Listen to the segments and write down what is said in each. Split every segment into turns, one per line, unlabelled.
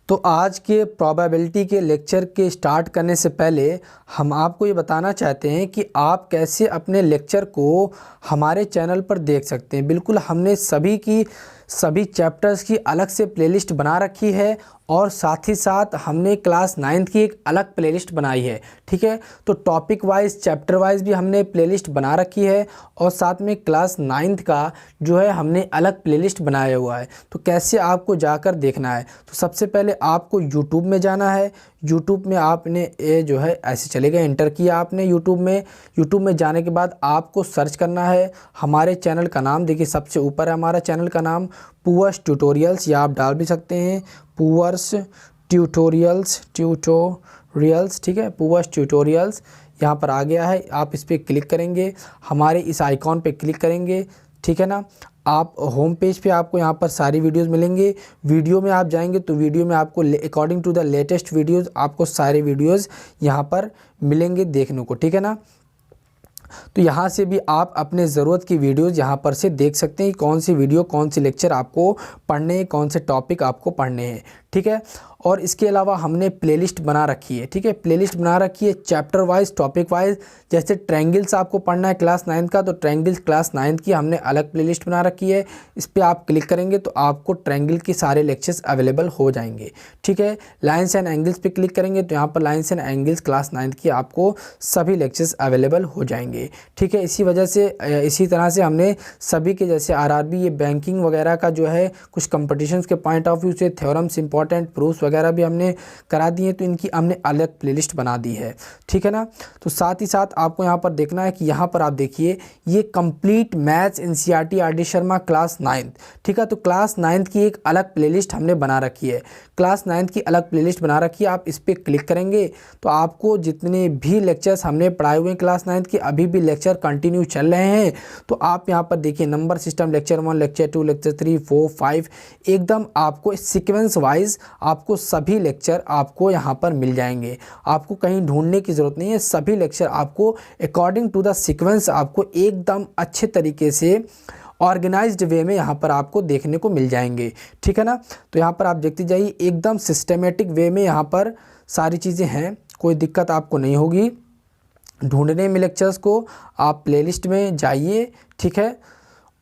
तो आज के प्रोबेबिलिटी के लेक्चर के स्टार्ट करने से पहले हम आपको ये बताना चाहते हैं कि आप कैसे अपने लेक्चर को हमारे चैनल पर देख सकते हैं। बिल्कुल हमने सभी चैप्टर्स की अलग से प्लेलिस्ट बना रखी है और साथ ही साथ हमने क्लास 9th की एक अलग प्लेलिस्ट बनाई है। ठीक है, तो टॉपिक वाइज चैप्टर वाइज भी हमने प्लेलिस्ट बना रखी है और साथ में क्लास 9th का जो है हमने अलग प्लेलिस्ट बनाया हुआ है। तो कैसे आपको जाकर देखना है, तो सबसे पहले आपको यूट्यूब में जाना है। यूट्यूब में आपने ये जो है ऐसे चलेगा, एंटर किया आपने यूट्यूब में जाने के बाद आपको सर्च करना है हमारे चैनल का नाम। देखिए सबसे ऊपर है हमारा चैनल का नाम पूवर्स ट्यूटोरियल्स, या आप डाल भी सकते हैं पूवर्स ट्यूटोरियल्स। ठीक है, पूवर्स ट्यूटोरियल्स यहाँ पर आ गया है। आप इस पर क्लिक करेंगे, हमारे इस आइकॉन पे क्लिक करेंगे। ठीक है ना, आप होम पेज पे आपको यहाँ पर सारी वीडियोस मिलेंगे। वीडियो में आप जाएंगे तो वीडियो में आपको according to the latest videos आपको सारे वीडियोस यहाँ पर मिलेंगे देखने को। ठीक है ना, तो यहाँ से भी आप अपने ज़रूरत की वीडियोस यहाँ पर से देख सकते हैं, कौन सी वीडियो कौन सी लेक्चर आपको पढ़ने हैं, कौन से टॉपिक आपको पढ़ने हैं। ठीक है, और इसके अलावा हमने प्लेलिस्ट बना रखी है। ठीक है, प्लेलिस्ट बना रखी है चैप्टर वाइज टॉपिक वाइज। जैसे ट्रायंगल्स आपको पढ़ना है क्लास 9th का, तो ट्रायंगल्स क्लास 9th की हमने अलग प्लेलिस्ट बना रखी है। इस पर आप क्लिक करेंगे तो आपको ट्रायंगल के सारे लेक्चर्स अवेलेबल हो जाएंगे। ठीक है, लाइन्स एंड एंगल्स पे क्लिक करेंगे तो यहाँ पर lines and angles class 9th की आपको सभी लेक्चर्स अवेलेबल हो जाएंगे। ठीक है, इसी तरह से हमने सभी के जैसे आरआरबी ये बैंकिंग वगैरह का जो है कुछ कंपटीशंस के पॉइंट ऑफ व्यू से थ्योरम्स इंपॉर्टेंट प्रूफ्स वगैरह भी हमने करा दिए, तो इनकी हमने अलग प्लेलिस्ट बना दी है। ठीक है ना, तो साथ ही साथ आपको यहाँ पर देखना है कि यहाँ पर आप देखिए ये complete maths NCERT R D Sharma class 9th। ठीक है, तो क्लास 9th की एक अलग प्लेलिस्ट हमने बना रखी है। क्लास 9th की अलग प्लेलिस्ट बना रखी है, आप इस पर क्लिक करेंगे तो आपको जितने भी लेक्चर्स हमने पढ़ाए हुए हैं क्लास 9th के, अभी भी लेक्चर कंटिन्यू चल रहे हैं। तो आप यहाँ पर देखिए number system lecture 1 lecture 2 lecture 3 4 5 एकदम आपको सीक्वेंस वाइज आपको सभी लेक्चर आपको यहाँ पर मिल जाएंगे। आपको कहीं ढूंढने की ज़रूरत नहीं है, सभी लेक्चर आपको अकॉर्डिंग टू द सीक्वेंस आपको एकदम अच्छे तरीके से ऑर्गेनाइज्ड वे में यहाँ पर आपको देखने को मिल जाएंगे। ठीक है ना, तो यहाँ पर आप देखते जाइए एकदम सिस्टमेटिक वे में यहाँ पर सारी चीज़ें हैं, कोई दिक्कत आपको नहीं होगी ढूंढने में लेक्चर्स को। आप प्लेलिस्ट में जाइए, ठीक है,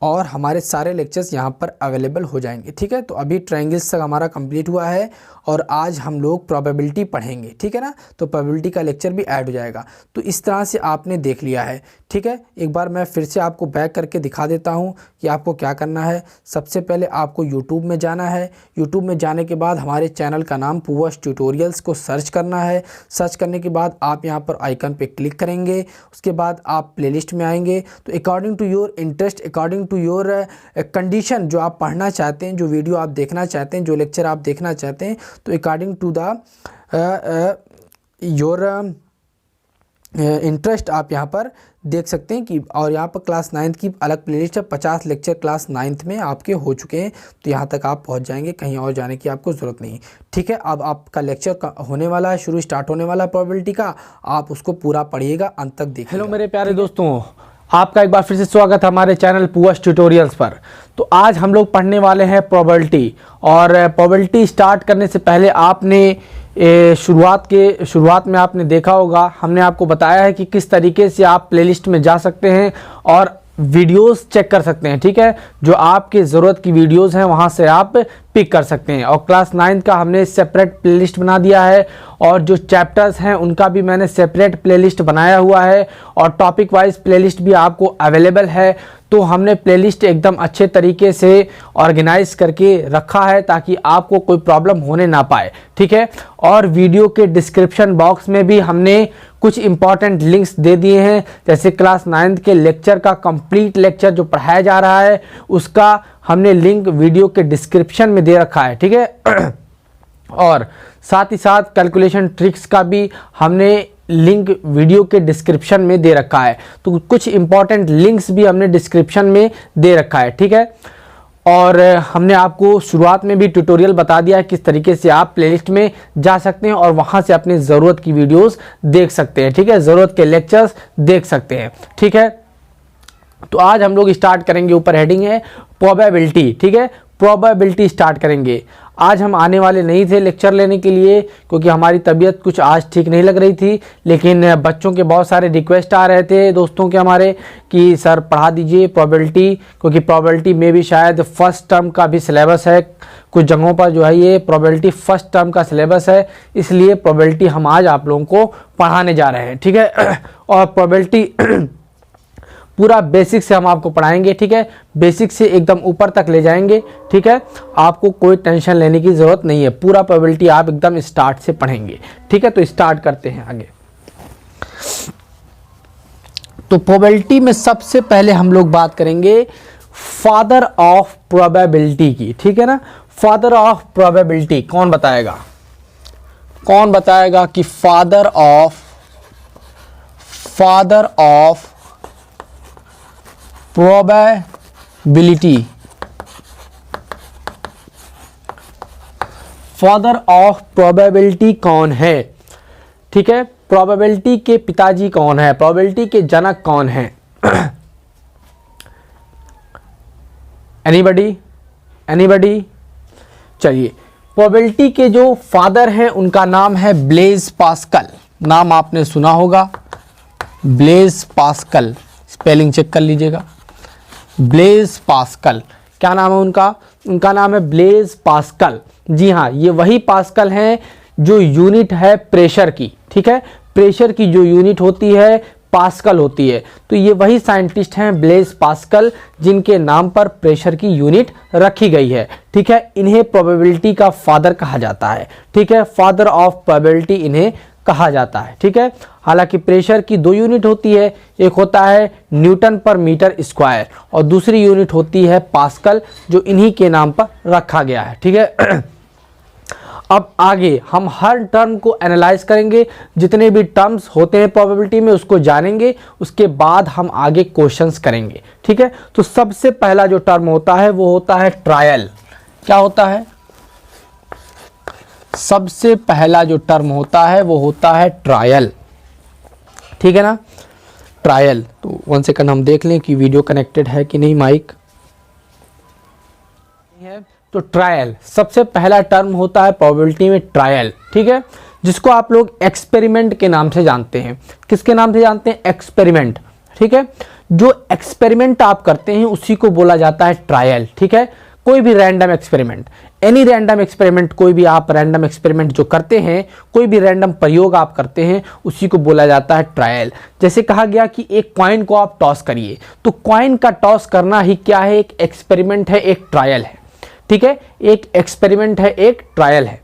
और हमारे सारे लेक्चर्स यहाँ पर अवेलेबल हो जाएंगे। ठीक है, तो अभी ट्रायंगल्स तक हमारा कंप्लीट हुआ है और आज हम लोग प्रोबेबिलिटी पढ़ेंगे। ठीक है ना, तो प्रोबेबिलिटी का लेक्चर भी ऐड हो जाएगा। तो इस तरह से आपने देख लिया है। ठीक है, एक बार मैं फिर से आपको बैक करके दिखा देता हूँ कि आपको क्या करना है। सबसे पहले आपको यूट्यूब में जाना है। यूट्यूब में जाने के बाद हमारे चैनल का नाम पूवर्स ट्यूटोरियल्स को सर्च करना है। सर्च करने के बाद आप यहाँ पर आइकन पे क्लिक करेंगे, उसके बाद आप प्लेलिस्ट में आएंगे। तो according to your interest, according to your condition, जो आप पढ़ना चाहते हैं, जो वीडियो आप देखना चाहते हैं, जो लेक्चर आप देखना चाहते हैं, तो according to the your interest आप यहाँ पर देख सकते हैं कि, और यहाँ पर क्लास 9th की अलग प्लेलिस्ट है। 50 लेक्चर क्लास 9th में आपके हो चुके हैं, तो यहाँ तक आप पहुँच जाएंगे, कहीं और जाने की आपको ज़रूरत नहीं। ठीक है, अब आपका लेक्चर होने वाला है, स्टार्ट होने वाला है प्रोबेबिलिटी का, आप उसको पूरा पढ़िएगा, अंत तक देखिए।
हेलो मेरे प्यारे दोस्तों, आपका एक बार फिर से स्वागत है हमारे चैनल पूवर्स ट्यूटोरियल्स पर। तो आज हम लोग पढ़ने वाले हैं प्रोबेबिलिटी, और प्रोबेबिलिटी स्टार्ट करने से पहले आपने शुरुआत में आपने देखा होगा, हमने आपको बताया है कि किस तरीके से आप प्लेलिस्ट में जा सकते हैं और वीडियोस चेक कर सकते हैं। ठीक है, जो आपके ज़रूरत की वीडियोस हैं वहां से आप पिक कर सकते हैं। और क्लास 9th का हमने सेपरेट प्लेलिस्ट बना दिया है, और जो चैप्टर्स हैं उनका भी मैंने सेपरेट प्लेलिस्ट बनाया हुआ है, और टॉपिक वाइज प्लेलिस्ट भी आपको अवेलेबल है। तो हमने प्लेलिस्ट एकदम अच्छे तरीके से ऑर्गेनाइज करके रखा है ताकि आपको कोई प्रॉब्लम होने ना पाए। ठीक है, और वीडियो के डिस्क्रिप्शन बॉक्स में भी हमने कुछ इंपॉर्टेंट लिंक्स दे दिए हैं, जैसे क्लास 9th के लेक्चर का कंप्लीट लेक्चर जो पढ़ाया जा रहा है उसका हमने लिंक वीडियो के डिस्क्रिप्शन में दे रखा है। ठीक है, और साथ ही साथ कैलकुलेशन ट्रिक्स का भी हमने लिंक वीडियो के डिस्क्रिप्शन में दे रखा है। तो कुछ इंपॉर्टेंट लिंक्स भी हमने डिस्क्रिप्शन में दे रखा है। ठीक है, और हमने आपको शुरुआत में भी ट्यूटोरियल बता दिया है किस तरीके से आप प्लेलिस्ट में जा सकते हैं और वहां से अपनी ज़रूरत की वीडियोस देख सकते हैं। ठीक है, ज़रूरत के लेक्चर्स देख सकते हैं। ठीक है, तो आज हम लोग स्टार्ट करेंगे, ऊपर हेडिंग है प्रोबेबिलिटी। ठीक है, प्रोबेबिलिटी स्टार्ट करेंगे। आज हम आने वाले नहीं थे लेक्चर लेने के लिए, क्योंकि हमारी तबीयत कुछ आज ठीक नहीं लग रही थी, लेकिन बच्चों के बहुत सारे रिक्वेस्ट आ रहे थे दोस्तों के हमारे कि सर पढ़ा दीजिए प्रोबेबिलिटी, क्योंकि प्रोबेबिलिटी में भी शायद फर्स्ट टर्म का भी सिलेबस है, कुछ जगहों पर जो है ये प्रोबेबिलिटी फर्स्ट टर्म का सिलेबस है, इसलिए प्रोबेबिलिटी हम आज आप लोगों को पढ़ाने जा रहे हैं, ठीक है। और प्रोबेबिलिटी पूरा बेसिक से हम आपको पढ़ाएंगे, ठीक है, बेसिक से एकदम ऊपर तक ले जाएंगे, ठीक है। आपको कोई टेंशन लेने की ज़रूरत नहीं है, पूरा प्रोबेबिलिटी आप एकदम स्टार्ट से पढ़ेंगे, ठीक है। तो स्टार्ट करते हैं आगे। तो प्रोबेबिलिटी में सबसे पहले हम लोग बात करेंगे फादर ऑफ प्रोबेबिलिटी की, ठीक है ना। फादर ऑफ प्रोबेबिलिटी कौन बताएगा, कौन बताएगा कि father of probability, father of probability कौन है, ठीक है। प्रोबेबिलिटी के पिताजी कौन है, प्रोबेबिलिटी के जनक कौन है? एनीबडी? चलिए, प्रोबेबिलिटी के जो फादर हैं उनका नाम है ब्लेज पास्कल। नाम आपने सुना होगा, ब्लेज पास्कल, स्पेलिंग चेक कर लीजिएगा। ब्लेज पास्कल, क्या नाम है उनका? उनका नाम है ब्लेज पास्कल। जी हाँ, ये वही पास्कल हैं जो यूनिट है प्रेशर की, ठीक है। प्रेशर की जो यूनिट होती है पास्कल होती है। तो ये वही साइंटिस्ट हैं ब्लेज पास्कल जिनके नाम पर प्रेशर की यूनिट रखी गई है, ठीक है। इन्हें प्रोबेबिलिटी का फादर कहा जाता है, ठीक है। फादर ऑफ प्रोबेबिलिटी इन्हें कहा जाता है, ठीक है। हालांकि प्रेशर की दो यूनिट होती है, एक होता है न्यूटन पर मीटर स्क्वायर और दूसरी यूनिट होती है पास्कल, जो इन्हीं के नाम पर रखा गया है, ठीक है। अब आगे हम हर टर्म को एनालाइज करेंगे, जितने भी टर्म्स होते हैं प्रोबेबिलिटी में उसको जानेंगे, उसके बाद हम आगे क्वेश्चंस करेंगे, ठीक है। तो सबसे पहला जो टर्म होता है वो होता है ट्रायल। क्या होता है? सबसे पहला जो टर्म होता है वो होता है ट्रायल, ठीक है ना। ट्रायल, तो 1 सेकंड हम देख लें कि वीडियो कनेक्टेड है कि नहीं, माइक है। तो ट्रायल सबसे पहला टर्म होता है प्रोबेबिलिटी में, ट्रायल, ठीक है, जिसको आप लोग एक्सपेरिमेंट के नाम से जानते हैं। किसके नाम से जानते हैं? एक्सपेरिमेंट, ठीक है। जो एक्सपेरिमेंट आप करते हैं उसी को बोला जाता है ट्रायल, ठीक है। कोई भी random experiment, any random experiment, कोई भी आप रैंडम एक्सपेरिमेंट जो करते हैं, कोई भी रैंडम प्रयोग आप करते हैं, उसी को बोला जाता है ट्रायल। जैसे कहा गया कि एक कॉइन को आप टॉस करिए, तो कॉइन का टॉस करना ही क्या है? एक एक्सपेरिमेंट है, एक ट्रायल है, ठीक है। एक एक्सपेरिमेंट है, एक ट्रायल है,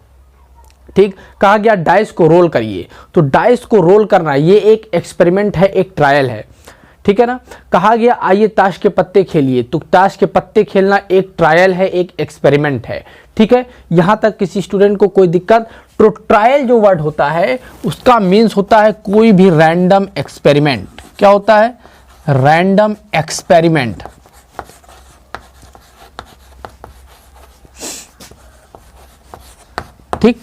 ठीक। कहा गया डाइस को रोल करिए, तो डाइस को रोल करना ये एक एक्सपेरिमेंट है, एक ट्रायल है, ठीक है ना। कहा गया आइए ताश के पत्ते खेलिए, तो ताश के पत्ते खेलना एक ट्रायल है, एक एक्सपेरिमेंट है, ठीक है। यहां तक किसी स्टूडेंट को कोई दिक्कत? तो ट्रायल जो वर्ड होता है उसका मीन्स होता है कोई भी रैंडम एक्सपेरिमेंट। क्या होता है? रैंडम एक्सपेरिमेंट, ठीक।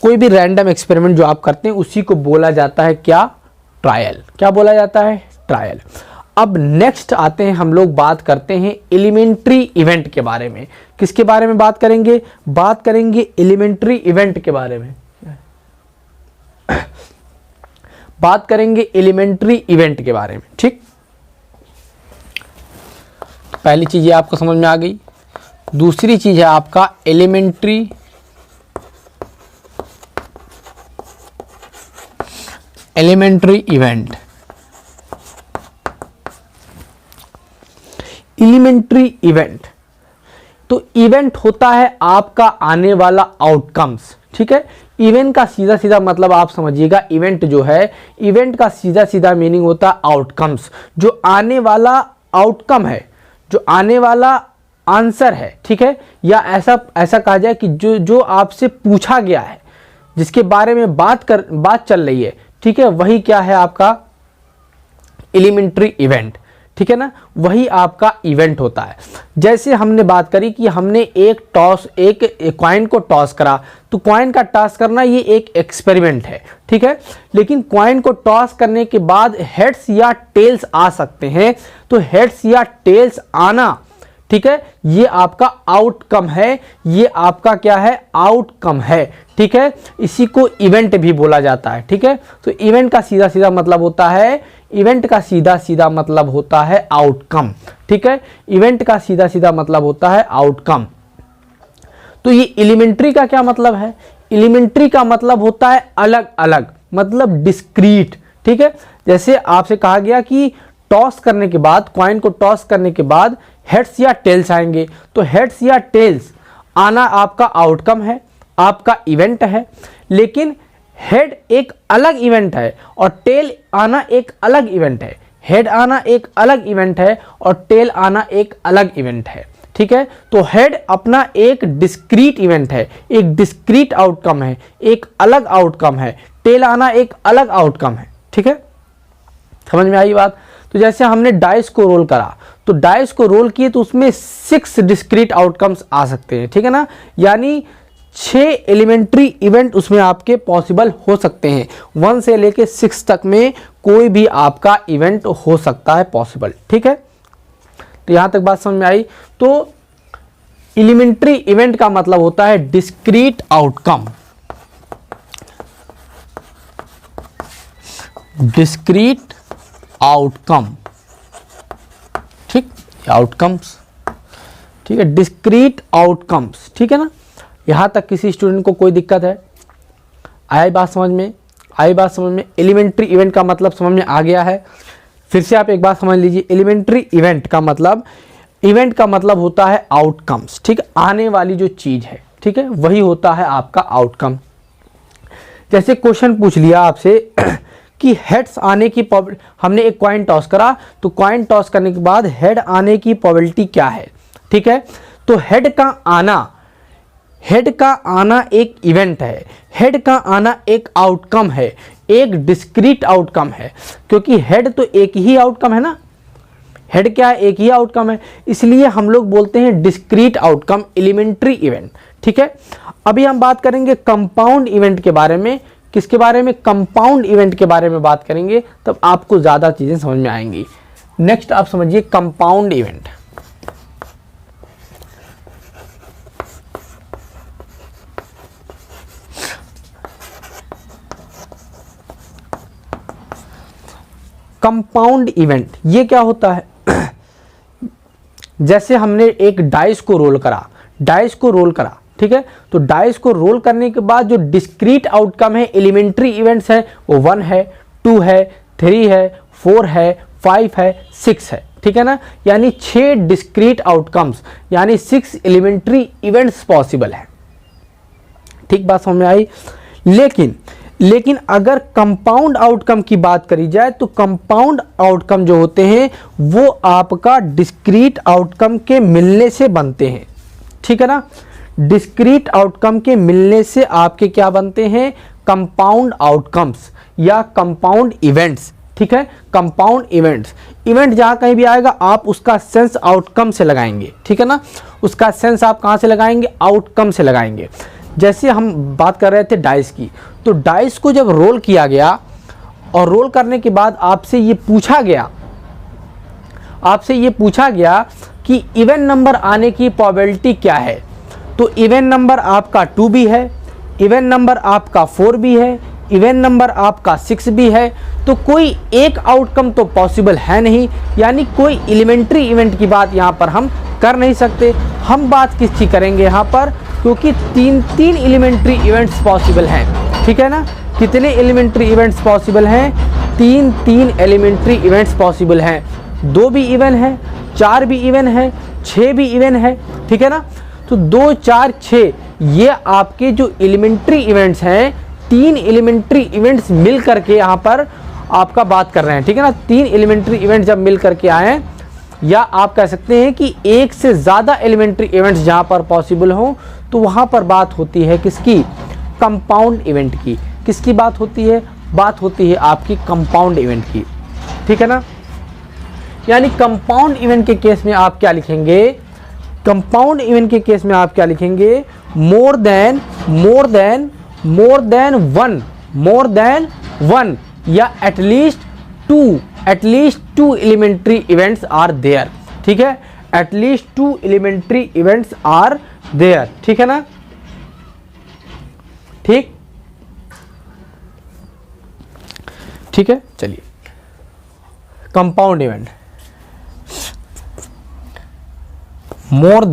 कोई भी रैंडम एक्सपेरिमेंट जो आप करते हैं उसी को बोला जाता है क्या? ट्रायल। क्या बोला जाता है? ट्रायल। अब नेक्स्ट आते हैं, हम लोग बात करते हैं एलिमेंट्री इवेंट के बारे में। किसके बारे में बात करेंगे? बात करेंगे एलिमेंट्री इवेंट के बारे में। बात करेंगे एलिमेंट्री इवेंट के बारे में, ठीक। पहली चीज ये आपको समझ में आ गई। दूसरी चीज है आपका एलिमेंट्री इवेंट। एलिमेंट्री इवेंट, तो इवेंट होता है आपका आने वाला आउटकम्स, ठीक है। इवेंट का सीधा सीधा मतलब आप समझिएगा, इवेंट जो है, इवेंट का सीधा सीधा मीनिंग होता है आउटकम्स, जो आने वाला आउटकम है, जो आने वाला आंसर है, ठीक है। या ऐसा कहा जाए कि जो आपसे पूछा गया है, जिसके बारे में बात चल रही है, ठीक है, वही क्या है? आपका एलिमेंट्री इवेंट, ठीक है ना। वही आपका इवेंट होता है। जैसे हमने बात करी कि हमने एक कॉइन को टॉस करा, तो कॉइन का टॉस करना ये एक एक्सपेरिमेंट है, ठीक है। लेकिन कॉइन को टॉस करने के बाद हेड्स या टेल्स आ सकते हैं, तो हेड्स या टेल्स आना, ठीक है, ये आपका आउटकम है, ये आपका क्या है, आउटकम है, ठीक है। इसी को इवेंट भी बोला जाता है, ठीक है। तो इवेंट का सीधा सीधा मतलब होता है, इवेंट का सीधा सीधा मतलब होता है आउटकम, ठीक है। इवेंट का सीधा सीधा मतलब होता है आउटकम। तो ये एलिमेंट्री का क्या मतलब है, एलिमेंट्री का मतलब होता है अलग अलग, मतलब डिस्क्रीट, ठीक है। जैसे आपसे कहा गया कि टॉस करने के बाद, कॉइन को टॉस करने के बाद हेड्स या टेल्स आएंगे, तो हेड्स या टेल्स आना आपका आउटकम है, आपका इवेंट है। लेकिन हेड एक अलग इवेंट है और टेल आना एक अलग इवेंट है, हेड आना एक अलग इवेंट है और टेल आना एक अलग इवेंट है, ठीक है। तो हेड अपना एक डिस्क्रीट इवेंट है, एक डिस्क्रीट आउटकम है, एक अलग आउटकम है, टेल आना एक अलग आउटकम है, ठीक है। समझ में आई बात। तो जैसे हमने डाइस को रोल करा, तो डाइस को रोल किए तो उसमें 6 डिस्क्रीट आउटकम्स आ सकते हैं, ठीक है ना। यानी 6 एलिमेंट्री इवेंट उसमें आपके पॉसिबल हो सकते हैं। 1 से लेके 6 तक में कोई भी आपका इवेंट हो सकता है पॉसिबल, ठीक है। तो यहां तक बात समझ में आई। तो एलिमेंट्री इवेंट का मतलब होता है डिस्क्रीट आउटकम, डिस्क्रीट आउटकम, ठीक, आउटकम्स, ठीक है, डिस्क्रीट आउटकम्स, ठीक है ना। यहां तक किसी स्टूडेंट को कोई दिक्कत है? आई बात समझ में, आई बात समझ में। एलिमेंट्री इवेंट का मतलब समझ में आ गया है। फिर से आप एक बात समझ लीजिए, एलिमेंट्री इवेंट का मतलब, इवेंट का मतलब होता है आउटकम्स, ठीक है, आने वाली जो चीज है, ठीक है, वही होता है आपका आउटकम। जैसे क्वेश्चन पूछ लिया आपसे कि हेड्स आने की, हमने एक कॉइन टॉस करा, तो कॉइन टॉस करने के बाद हेड आने की प्रोबेबिलिटी क्या है, ठीक है। तो हेड का आना, हेड का आना एक इवेंट है, हेड का आना एक आउटकम है, एक डिस्क्रीट आउटकम है, क्योंकि हेड तो एक ही आउटकम है ना, हेड क्या है, एक ही आउटकम है, इसलिए हम लोग बोलते हैं डिस्क्रीट आउटकम, एलिमेंट्री इवेंट, ठीक है। अभी हम बात करेंगे कंपाउंड इवेंट के बारे में। किसके बारे में? कंपाउंड इवेंट के बारे में बात करेंगे, तब आपको ज्यादा चीजें समझ में आएंगी। नेक्स्ट आप समझिए कंपाउंड इवेंट। कंपाउंड इवेंट ये क्या होता है? जैसे हमने एक डाइस को रोल करा, डाइस को रोल करा, ठीक है। तो डाइस को रोल करने के बाद जो डिस्क्रीट आउटकम है, एलिमेंट्री इवेंट्स है, वो 1 है, 2 है, 3 है, 4 है, 5 है, 6 है, ठीक है ना। यानी 6 डिस्क्रीट आउटकम्स, यानी 6 एलिमेंट्री इवेंट्स पॉसिबल है, ठीक, बात समझ में आई। लेकिन अगर कंपाउंड आउटकम की बात करी जाए, तो कंपाउंड आउटकम जो होते हैं वो आपका डिस्क्रीट आउटकम के मिलने से बनते हैं, ठीक है ना। डिस्क्रीट आउटकम के मिलने से आपके क्या बनते हैं? कंपाउंड आउटकम्स या कंपाउंड इवेंट्स, ठीक है। कंपाउंड इवेंट्स, इवेंट जहां कहीं भी आएगा आप उसका सेंस आउटकम से लगाएंगे, ठीक है ना। उसका सेंस आप कहां से लगाएंगे? आउटकम से लगाएंगे। जैसे हम बात कर रहे थे डाइस की, तो डाइस को जब रोल किया गया और रोल करने के बाद आपसे ये पूछा गया कि इवन नंबर आने की प्रोबेबिलिटी क्या है, तो इवन नंबर आपका 2 भी है, इवन नंबर आपका 4 भी है, इवन नंबर आपका 6 भी है, तो कोई एक आउटकम तो पॉसिबल है नहीं, यानी कोई एलिमेंट्री इवेंट की बात यहाँ पर हम कर नहीं सकते। हम बात किसकी करेंगे यहाँ पर? क्योंकि 3 एलिमेंट्री इवेंट्स पॉसिबल हैं, ठीक है ना। कितने एलिमेंट्री इवेंट्स पॉसिबल हैं? 3 एलिमेंट्री इवेंट्स पॉसिबल हैं। 2 भी इवन है, 4 भी इवन है, 6 भी इवन है, ठीक है ना। तो 2, 4, 6 ये आपके जो एलिमेंट्री इवेंट्स हैं, 3 एलिमेंट्री इवेंट्स मिल करके यहाँ पर आपका बात कर रहे हैं, ठीक है ना। 3 एलिमेंट्री इवेंट्स जब मिल करके आए, या आप कह सकते हैं कि एक से ज़्यादा एलिमेंट्री इवेंट्स जहाँ पर पॉसिबल हों, तो वहाँ पर बात होती है किसकी? कंपाउंड इवेंट की। किसकी बात होती है? बात होती है आपकी कंपाउंड इवेंट की, ठीक है ना। यानी कंपाउंड इवेंट के केस में आप क्या लिखेंगे? कंपाउंड इवेंट के केस में आप क्या लिखेंगे? मोर देन वन या at least two elementary events are there, ठीक है। At least 2 elementary events are there, ठीक है ना, ठीक ठीक है। चलिए compound event, more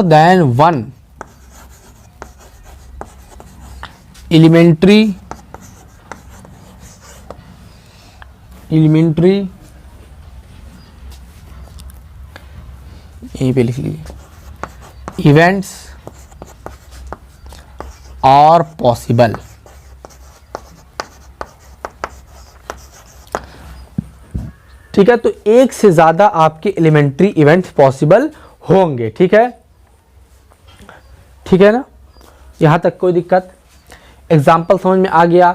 than one elementary यहीं पे लिख लीजिए, इवेंट्स आर पॉसिबल, ठीक है। तो एक से ज्यादा आपके एलिमेंट्री इवेंट्स पॉसिबल होंगे, ठीक है, ठीक है ना, यहां तक कोई दिक्कत। एग्जाम्पल समझ में आ गया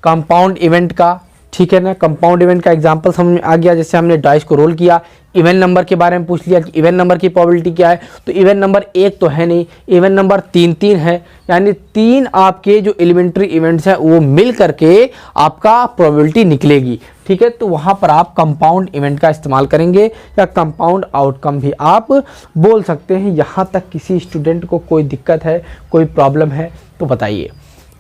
कंपाउंड इवेंट का, ठीक है ना, कंपाउंड इवेंट का एग्जांपल समझ में आ गया। जैसे हमने डाइस को रोल किया, इवेंट नंबर के बारे में पूछ लिया कि इवेंट नंबर की प्रोबेबिलिटी क्या है, तो इवेंट नंबर 1 तो है नहीं, इवेंट नंबर 3 है, यानी 3 आपके जो एलिमेंट्री इवेंट्स हैं वो मिल करके आपका प्रोबेबिलिटी निकलेगी, ठीक है। तो वहाँ पर आप कंपाउंड इवेंट का इस्तेमाल करेंगे या कंपाउंड आउटकम भी आप बोल सकते हैं। यहाँ तक किसी स्टूडेंट को कोई दिक्कत है, कोई प्रॉब्लम है तो बताइए।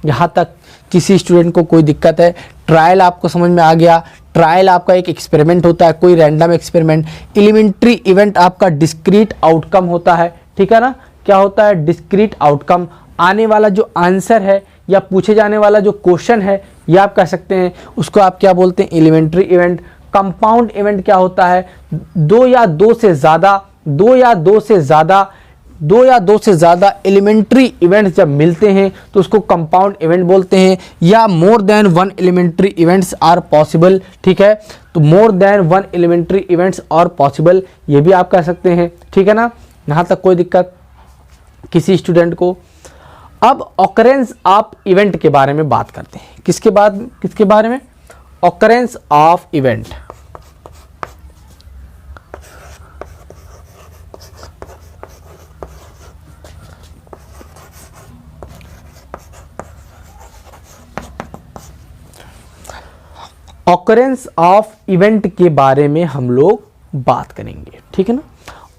यहाँ तक किसी स्टूडेंट को कोई दिक्कत है? ट्रायल आपको समझ में आ गया। ट्रायल आपका एक एक्सपेरिमेंट होता है, कोई रैंडम एक्सपेरिमेंट। एलिमेंट्री इवेंट आपका डिस्क्रीट आउटकम होता है, ठीक है ना। क्या होता है? Discrete outcome. आने वाला जो आंसर है या पूछे जाने वाला जो क्वेश्चन है ये आप कह सकते हैं, उसको आप क्या बोलते हैं? Elementary event. कंपाउंड इवेंट क्या होता है? दो या दो से ज़्यादा एलिमेंट्री इवेंट्स जब मिलते हैं तो उसको कंपाउंड इवेंट बोलते हैं। या more than one elementary events are possible, ठीक है। तो more than one elementary events are possible ये भी आप कह सकते हैं, ठीक है ना। यहाँ तक कोई दिक्कत किसी स्टूडेंट को? अब ऑकरेंस ऑफ इवेंट के बारे में बात करते हैं। किसके बारे में? Occurrence of event. Occurrence of event के बारे में हम लोग बात करेंगे, ठीक है ना।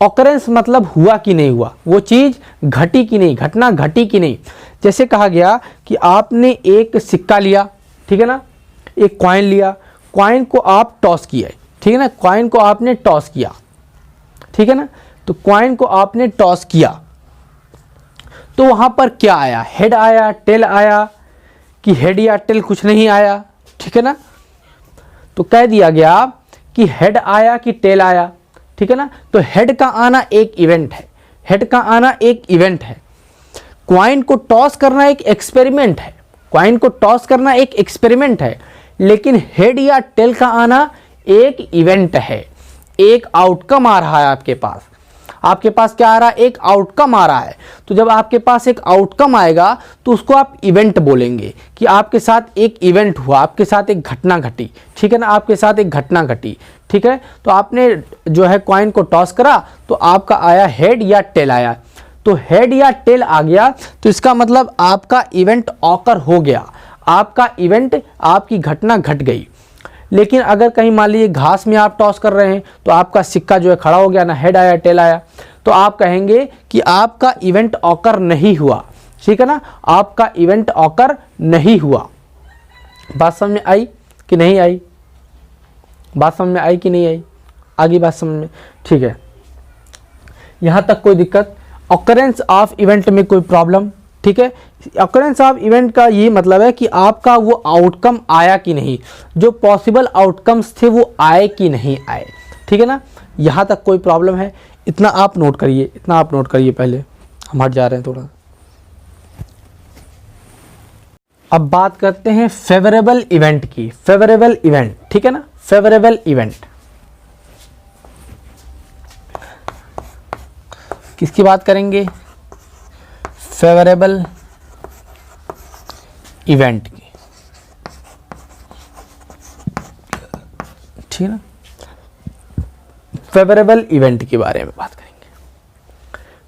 ऑकरेंस मतलब हुआ कि नहीं हुआ, वो चीज घटी कि नहीं, घटना घटी कि नहीं। जैसे कहा गया कि आपने एक सिक्का लिया, ठीक है ना, एक कॉइन लिया, कॉइन को आप टॉस किया, ठीक है ना, कॉइन को आपने टॉस किया, ठीक है ना। तो कॉइन को आपने टॉस किया तो वहां पर क्या आया? हेड आया, टेल आया कि हेड या टेल? कुछ नहीं आया, ठीक है ना। तो कह दिया गया कि हेड आया कि टेल आया, ठीक है ना। तो हेड का आना एक इवेंट है, हेड का आना एक इवेंट है। क्वाइन को टॉस करना एक एक्सपेरिमेंट है, क्वाइन को टॉस करना एक एक्सपेरिमेंट है। लेकिन हेड या टेल का आना एक इवेंट है, एक आउटकम आ रहा है आपके पास। आपके पास क्या आ रहा है? एक आउटकम आ रहा है। तो जब आपके पास एक आउटकम आएगा तो उसको आप इवेंट बोलेंगे कि आपके साथ एक इवेंट हुआ, आपके साथ एक घटना घटी, ठीक है ना, आपके साथ एक घटना घटी, ठीक है। तो आपने जो है कॉइन को टॉस करा तो आपका आया हेड या टेल आया। तो हेड या टेल आ गया तो इसका मतलब आपका इवेंट ऑकर हो गया, आपका इवेंट, आपकी घटना घट गई। लेकिन अगर कहीं मान लीजिए घास में आप टॉस कर रहे हैं तो आपका सिक्का जो है खड़ा हो गया, ना हेड आया टेल आया, तो आप कहेंगे कि आपका इवेंट ऑकर नहीं हुआ, ठीक है ना, आपका इवेंट ऑकर नहीं हुआ। बात समझ में आई कि नहीं आई? बात समझ में आई कि नहीं आई? आगे बात समझ में, ठीक है। यहां तक कोई दिक्कत? ऑकरेंस ऑफ इवेंट में कोई प्रॉब्लम? ठीक है। ऑकरेंस ऑफ इवेंट का ये मतलब है कि आपका वो आउटकम आया कि नहीं, जो पॉसिबल आउटकम्स थे वो आए कि नहीं आए, ठीक है ना। यहां तक कोई प्रॉब्लम है? इतना आप नोट करिए, इतना आप नोट करिए। पहले हम हट जा रहे हैं थोड़ा। अब बात करते हैं फेवरेबल इवेंट की। फेवरेबल इवेंट, ठीक है ना, फेवरेबल इवेंट किसकी बात करेंगे? फेवरेबल इवेंट की, ठीक है ना। फेवरेबल इवेंट के बारे में बात करेंगे।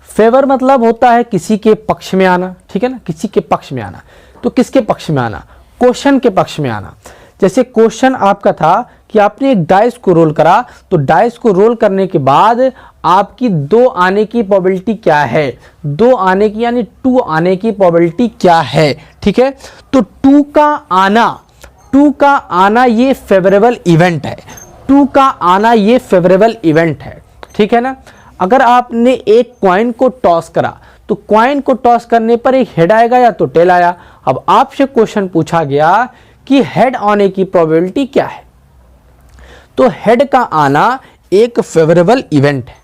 फेवर मतलब होता है किसी के पक्ष में आना, ठीक है ना, किसी के पक्ष में आना। तो किसके पक्ष में आना? क्वेश्चन के पक्ष में आना। जैसे क्वेश्चन आपका था कि आपने एक डाइस को रोल करा, तो डाइस को रोल करने के बाद आपकी 2 आने की प्रोबेबिलिटी क्या है, 2 आने की यानी 2 आने की प्रोबेबिलिटी क्या है। ठीक है, तो 2 का आना ये फेवरेबल इवेंट है, 2 का आना ये फेवरेबल इवेंट है। ठीक है ना। अगर आपने एक कॉइन को टॉस करा, तो कॉइन को टॉस करने पर एक हेड आएगा या तो टेल आया। अब आपसे क्वेश्चन पूछा गया कि हेड आने की प्रोबेबिलिटी क्या है, तो हेड का आना एक फेवरेबल इवेंट है।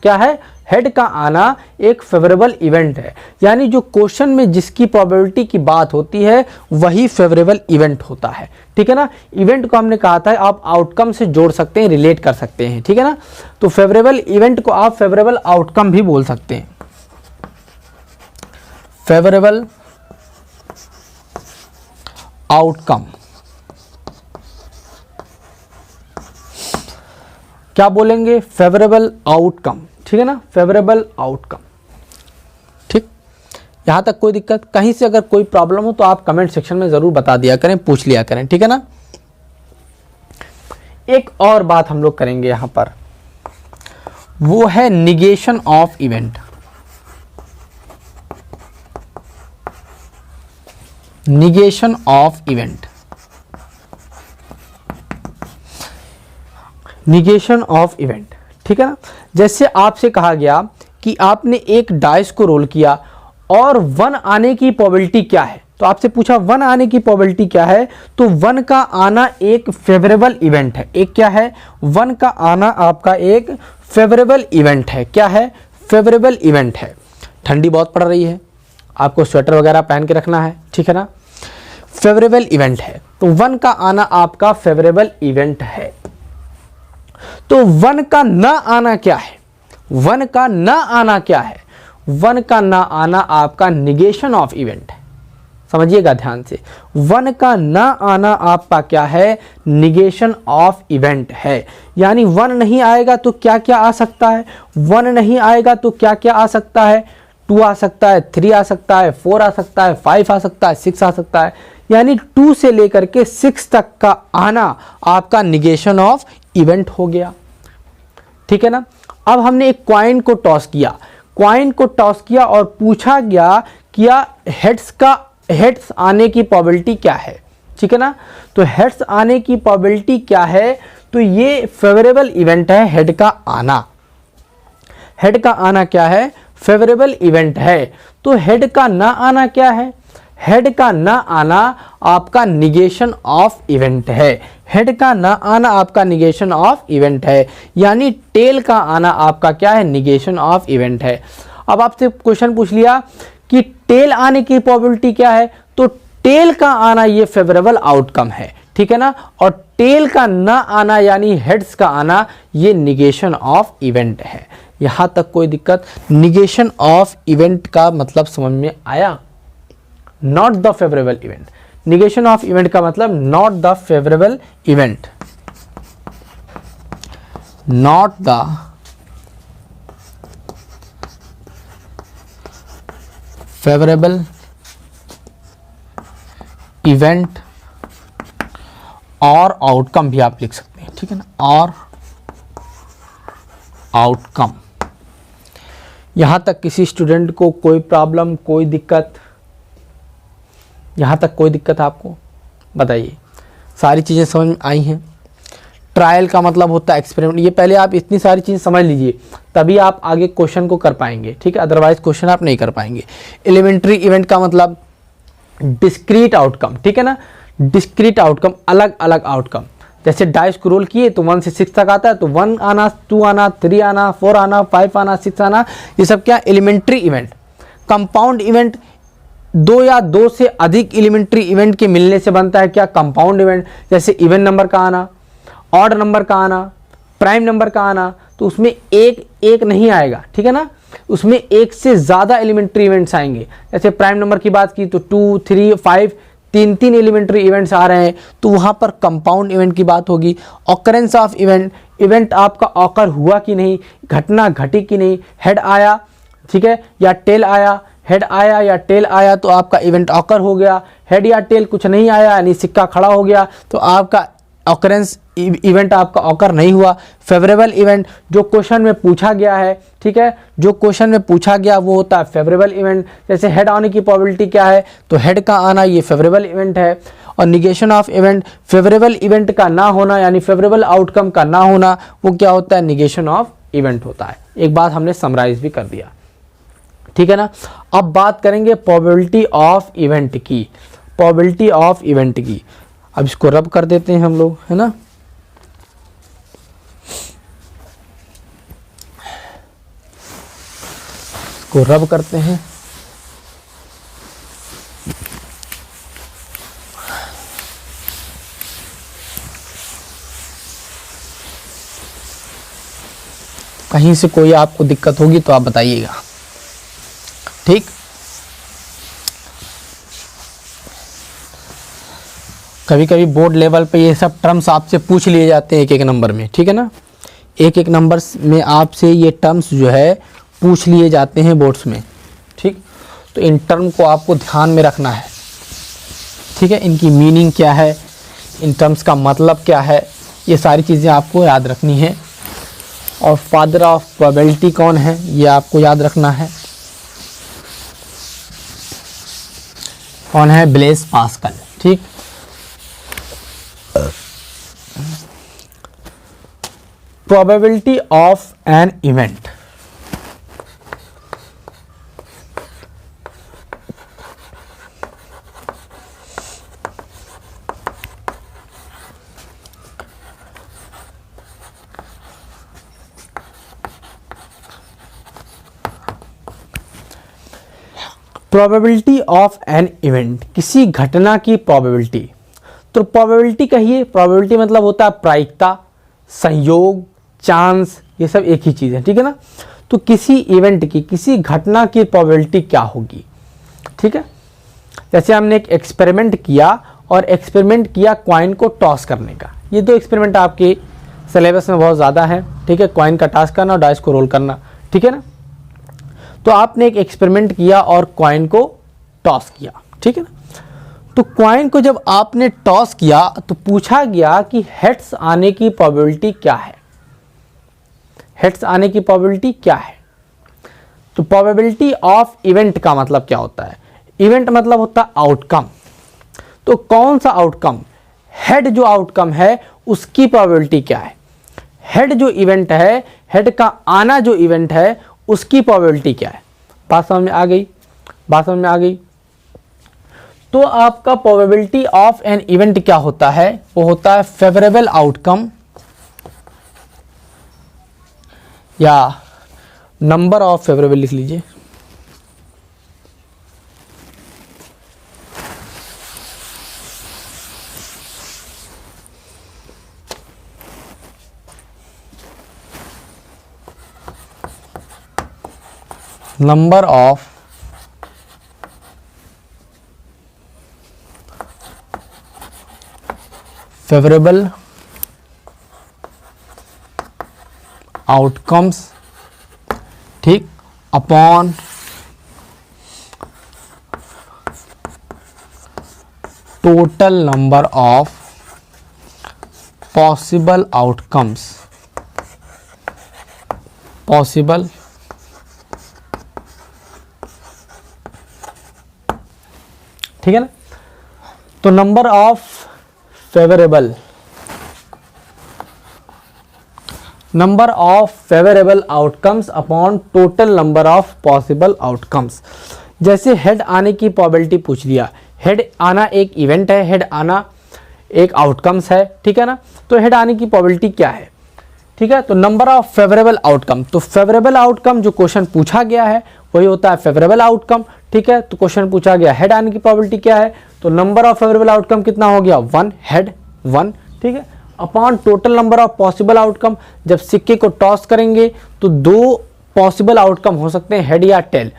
क्या है? हेड का आना एक फेवरेबल इवेंट है, यानी जो क्वेश्चन में जिसकी प्रोबेबिलिटी की बात होती है वही फेवरेबल इवेंट होता है। ठीक है ना। इवेंट को हमने कहा था आप आउटकम से जोड़ सकते हैं, रिलेट कर सकते हैं। ठीक है ना। तो फेवरेबल इवेंट को आप फेवरेबल आउटकम भी बोल सकते हैं। फेवरेबल आउटकम क्या बोलेंगे? Favourable outcome. ठीक है ना, फेवरेबल आउटकम। ठीक, यहां तक कोई दिक्कत? कहीं से अगर कोई प्रॉब्लम हो तो आप कमेंट सेक्शन में जरूर बता दिया करें, पूछ लिया करें। ठीक है ना। एक और बात हम लोग करेंगे यहां पर, वो है negation of event. Negation of event, negation of event. ठीक है ना। जैसे आपसे कहा गया कि आपने एक डाइस को रोल किया और 1 आने की प्रोबेबिलिटी क्या है, तो आपसे पूछा 1 आने की प्रोबेबिलिटी क्या है, तो 1 का आना एक फेवरेबल इवेंट है। एक क्या है? 1 का आना आपका एक फेवरेबल इवेंट है। क्या है? फेवरेबल इवेंट है। ठंडी बहुत पड़ रही है, आपको स्वेटर वगैरह पहन के रखना है। ठीक है ना। फेवरेबल इवेंट है, तो 1 का आना आपका फेवरेबल इवेंट है। तो 1 का ना आना क्या है? 1 का ना आना क्या है? 1 का ना आना आपका निगेशन ऑफ इवेंट है। समझिएगा ध्यान से, 1 का ना आना आपका क्या है? निगेशन ऑफ इवेंट है। यानी 1 नहीं आएगा तो क्या क्या आ सकता है? 1 नहीं आएगा तो क्या क्या आ सकता है? 2 आ सकता है, 3 आ सकता है, 4 आ सकता है, 5 आ सकता है, 6 आ सकता है। यानी 2 से लेकर के 6 तक का आना आपका निगेशन ऑफ इवेंट हो गया। ठीक है ना। अब हमने एक कॉइन को टॉस किया, कॉइन को टॉस किया और पूछा गया क्या हेड्स आने की प्रोबेबिलिटी क्या है। ठीक है ना। तो हेड्स आने की प्रोबेबिलिटी क्या है, तो ये फेवरेबल इवेंट है। हेड का आना, हेड का आना क्या है? फेवरेबल इवेंट है। तो हेड का ना आना क्या है? हेड का ना आना आपका निगेशन ऑफ इवेंट है। हेड का ना आना आपका निगेशन ऑफ इवेंट है, यानी टेल का आना आपका क्या है? निगेशन ऑफ इवेंट है। अब आपसे क्वेश्चन पूछ लिया कि टेल आने की प्रोबेबिलिटी क्या है, तो टेल का आना ये फेवरेबल आउटकम है। ठीक है ना। और टेल का ना आना यानी हेड्स का आना ये निगेशन ऑफ इवेंट है। यहां तक कोई दिक्कत? निगेशन ऑफ इवेंट का मतलब समझ में आया? Not the favourable event. Negation of event का मतलब not the favourable event, not the favourable event और आउटकम भी आप लिख सकते हैं। ठीक है ना, और आउटकम। यहां तक किसी स्टूडेंट को कोई प्रॉब्लम, कोई दिक्कत? यहाँ तक कोई दिक्कत आपको? बताइए। सारी चीज़ें समझ में आई हैं? ट्रायल का मतलब होता है एक्सपेरिमेंट। ये पहले आप इतनी सारी चीज़ समझ लीजिए, तभी आप आगे क्वेश्चन को कर पाएंगे। ठीक है, अदरवाइज क्वेश्चन आप नहीं कर पाएंगे। एलिमेंट्री इवेंट का मतलब डिस्क्रीट आउटकम। ठीक है ना। डिस्क्रीट आउटकम, अलग अलग आउटकम। जैसे डाइस को रोल किए तो 1 से 6 तक आता है, तो 1 आना, 2 आना, 3 आना, 4 आना, 5 आना, 6 आना, ये सब क्या? Elementary event. कंपाउंड इवेंट 2 या 2 से अधिक एलिमेंट्री इवेंट के मिलने से बनता है क्या? Compound event. जैसे इवन नंबर का आना, ऑड नंबर का आना, प्राइम नंबर का आना, तो उसमें एक नहीं आएगा। ठीक है ना। उसमें एक से ज़्यादा एलिमेंट्री इवेंट्स आएंगे। जैसे प्राइम नंबर की बात की तो 2, 3, 5, 3 एलिमेंट्री इवेंट्स आ रहे हैं, तो वहाँ पर कंपाउंड इवेंट की बात होगी। ऑकरेंस ऑफ इवेंट, इवेंट आपका ऑकर हुआ कि नहीं, घटना घटी कि नहीं, हेड आया, ठीक है, या टेल आया, हेड आया या टेल आया तो आपका इवेंट ऑकर हो गया, हेड या टेल कुछ नहीं आया यानी सिक्का खड़ा हो गया तो आपका ऑकरेंस इवेंट आपका ऑकर नहीं हुआ। फेवरेबल इवेंट जो क्वेश्चन में पूछा गया है, ठीक है, जो क्वेश्चन में पूछा गया वो होता है फेवरेबल इवेंट। जैसे हेड आने की प्रोबेबिलिटी क्या है, तो हेड का आना ये फेवरेबल इवेंट है। और negation of event, favourable event का ना होना यानी फेवरेबल आउटकम का ना होना, वो क्या होता है, निगेशन ऑफ इवेंट होता है। एक बात हमने समराइज भी कर दिया, ठीक है ना। अब बात करेंगे प्रोबेबिलिटी ऑफ इवेंट की, प्रोबेबिलिटी ऑफ इवेंट की। अब इसको रब कर देते हैं हम लोग, है ना। इसको रब करते हैं। कहीं से कोई आपको दिक्कत होगी तो आप बताइएगा, ठीक। कभी कभी बोर्ड लेवल पे ये सब टर्म्स आपसे पूछ लिए जाते हैं एक एक नंबर में, ठीक है ना। एक एक नंबर में आपसे ये टर्म्स जो है पूछ लिए जाते हैं बोर्ड्स में, ठीक। तो इन टर्म को आपको ध्यान में रखना है, ठीक है। इनकी मीनिंग क्या है, इन टर्म्स का मतलब क्या है, ये सारी चीज़ें आपको याद रखनी है। और फादर ऑफ प्रोबेबिलिटी कौन है ये आपको याद रखना है, कौन है, ब्लेस पास्कल, ठीक। Probability of an event, probability of an event, किसी घटना की प्रोबेबिलिटी। तो प्रोबेबिलिटी कहिए, प्रोबेबिलिटी मतलब होता है प्रायिकता, संयोग, चांस, ये सब एक ही चीज़ है, ठीक है ना। तो किसी इवेंट की, किसी घटना की प्रोबेबिलिटी क्या होगी, ठीक है। जैसे हमने एक एक्सपेरिमेंट किया और एक्सपेरिमेंट किया कॉइन को टॉस करने का। ये दो एक्सपेरिमेंट आपके सिलेबस में बहुत ज़्यादा है, ठीक है, कॉइन का टॉस करना और डाइस को रोल करना, ठीक है ना। तो आपने एक एक्सपेरिमेंट किया और कॉइन को टॉस किया, ठीक है ना। तो कॉइन को जब आपने टॉस किया तो पूछा गया कि हेड्स आने की प्रोबेबिलिटी क्या है, हेड्स आने की प्रोबेबिलिटी क्या है। तो प्रोबेबिलिटी ऑफ इवेंट का मतलब क्या होता है, इवेंट मतलब होता है आउटकम। तो कौन सा आउटकम, हेड जो आउटकम है उसकी प्रोबेबिलिटी क्या है, हेड जो इवेंट है, हेड का आना जो इवेंट है उसकी प्रोबेबिलिटी क्या है। बात समझ में आ गई, बात समझ में आ गई। तो आपका प्रोबेबिलिटी ऑफ एन इवेंट क्या होता है, वो होता है फेवरेबल आउटकम या नंबर ऑफ फेवरेबल, लिख लीजिए। नंबर ऑफ फेवरेबल आउटकम्स, ठीक, upon total number of possible outcomes, possible ठीक है ना। तो number of favourable, number of favourable outcomes upon total number of possible outcomes. जैसे हेड आने की प्रोबेबिलिटी पूछ लिया, हेड आना एक इवेंट है, हेड आना एक आउटकम्स है, ठीक है ना। तो हेड आने की प्रोबेबिलिटी क्या है, ठीक है। तो नंबर ऑफ फेवरेबल आउटकम, तो फेवरेबल आउटकम जो क्वेश्चन पूछा गया है वही होता है फेवरेबल आउटकम, ठीक है। तो क्वेश्चन पूछा गया हेड आने की प्रोबेबिलिटी क्या है, तो नंबर ऑफ फेवरेबल आउटकम कितना हो गया, 1, हेड 1, ठीक है, upon total number of possible outcome. जब सिक्के को टॉस करेंगे तो 2 पॉसिबल आउटकम हो सकते हैं, हेड या टेल।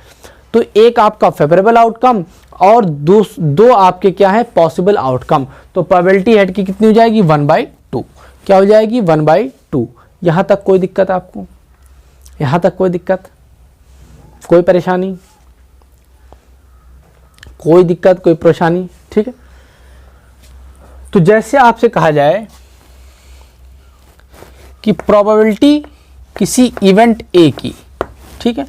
तो एक आपका फेवरेबल आउटकम और दो आपके क्या है, पॉसिबल आउटकम। तो प्रोबेबिलिटी हेड की कितनी हो जाएगी, 1/2। क्या हो जाएगी, 1/2। यहाँ तक कोई दिक्कत आपको, यहाँ तक कोई दिक्कत, कोई परेशानी, कोई दिक्कत, कोई परेशानी, ठीक है। तो जैसे आपसे कहा जाए कि प्रोबेबिलिटी किसी इवेंट ए की, ठीक है,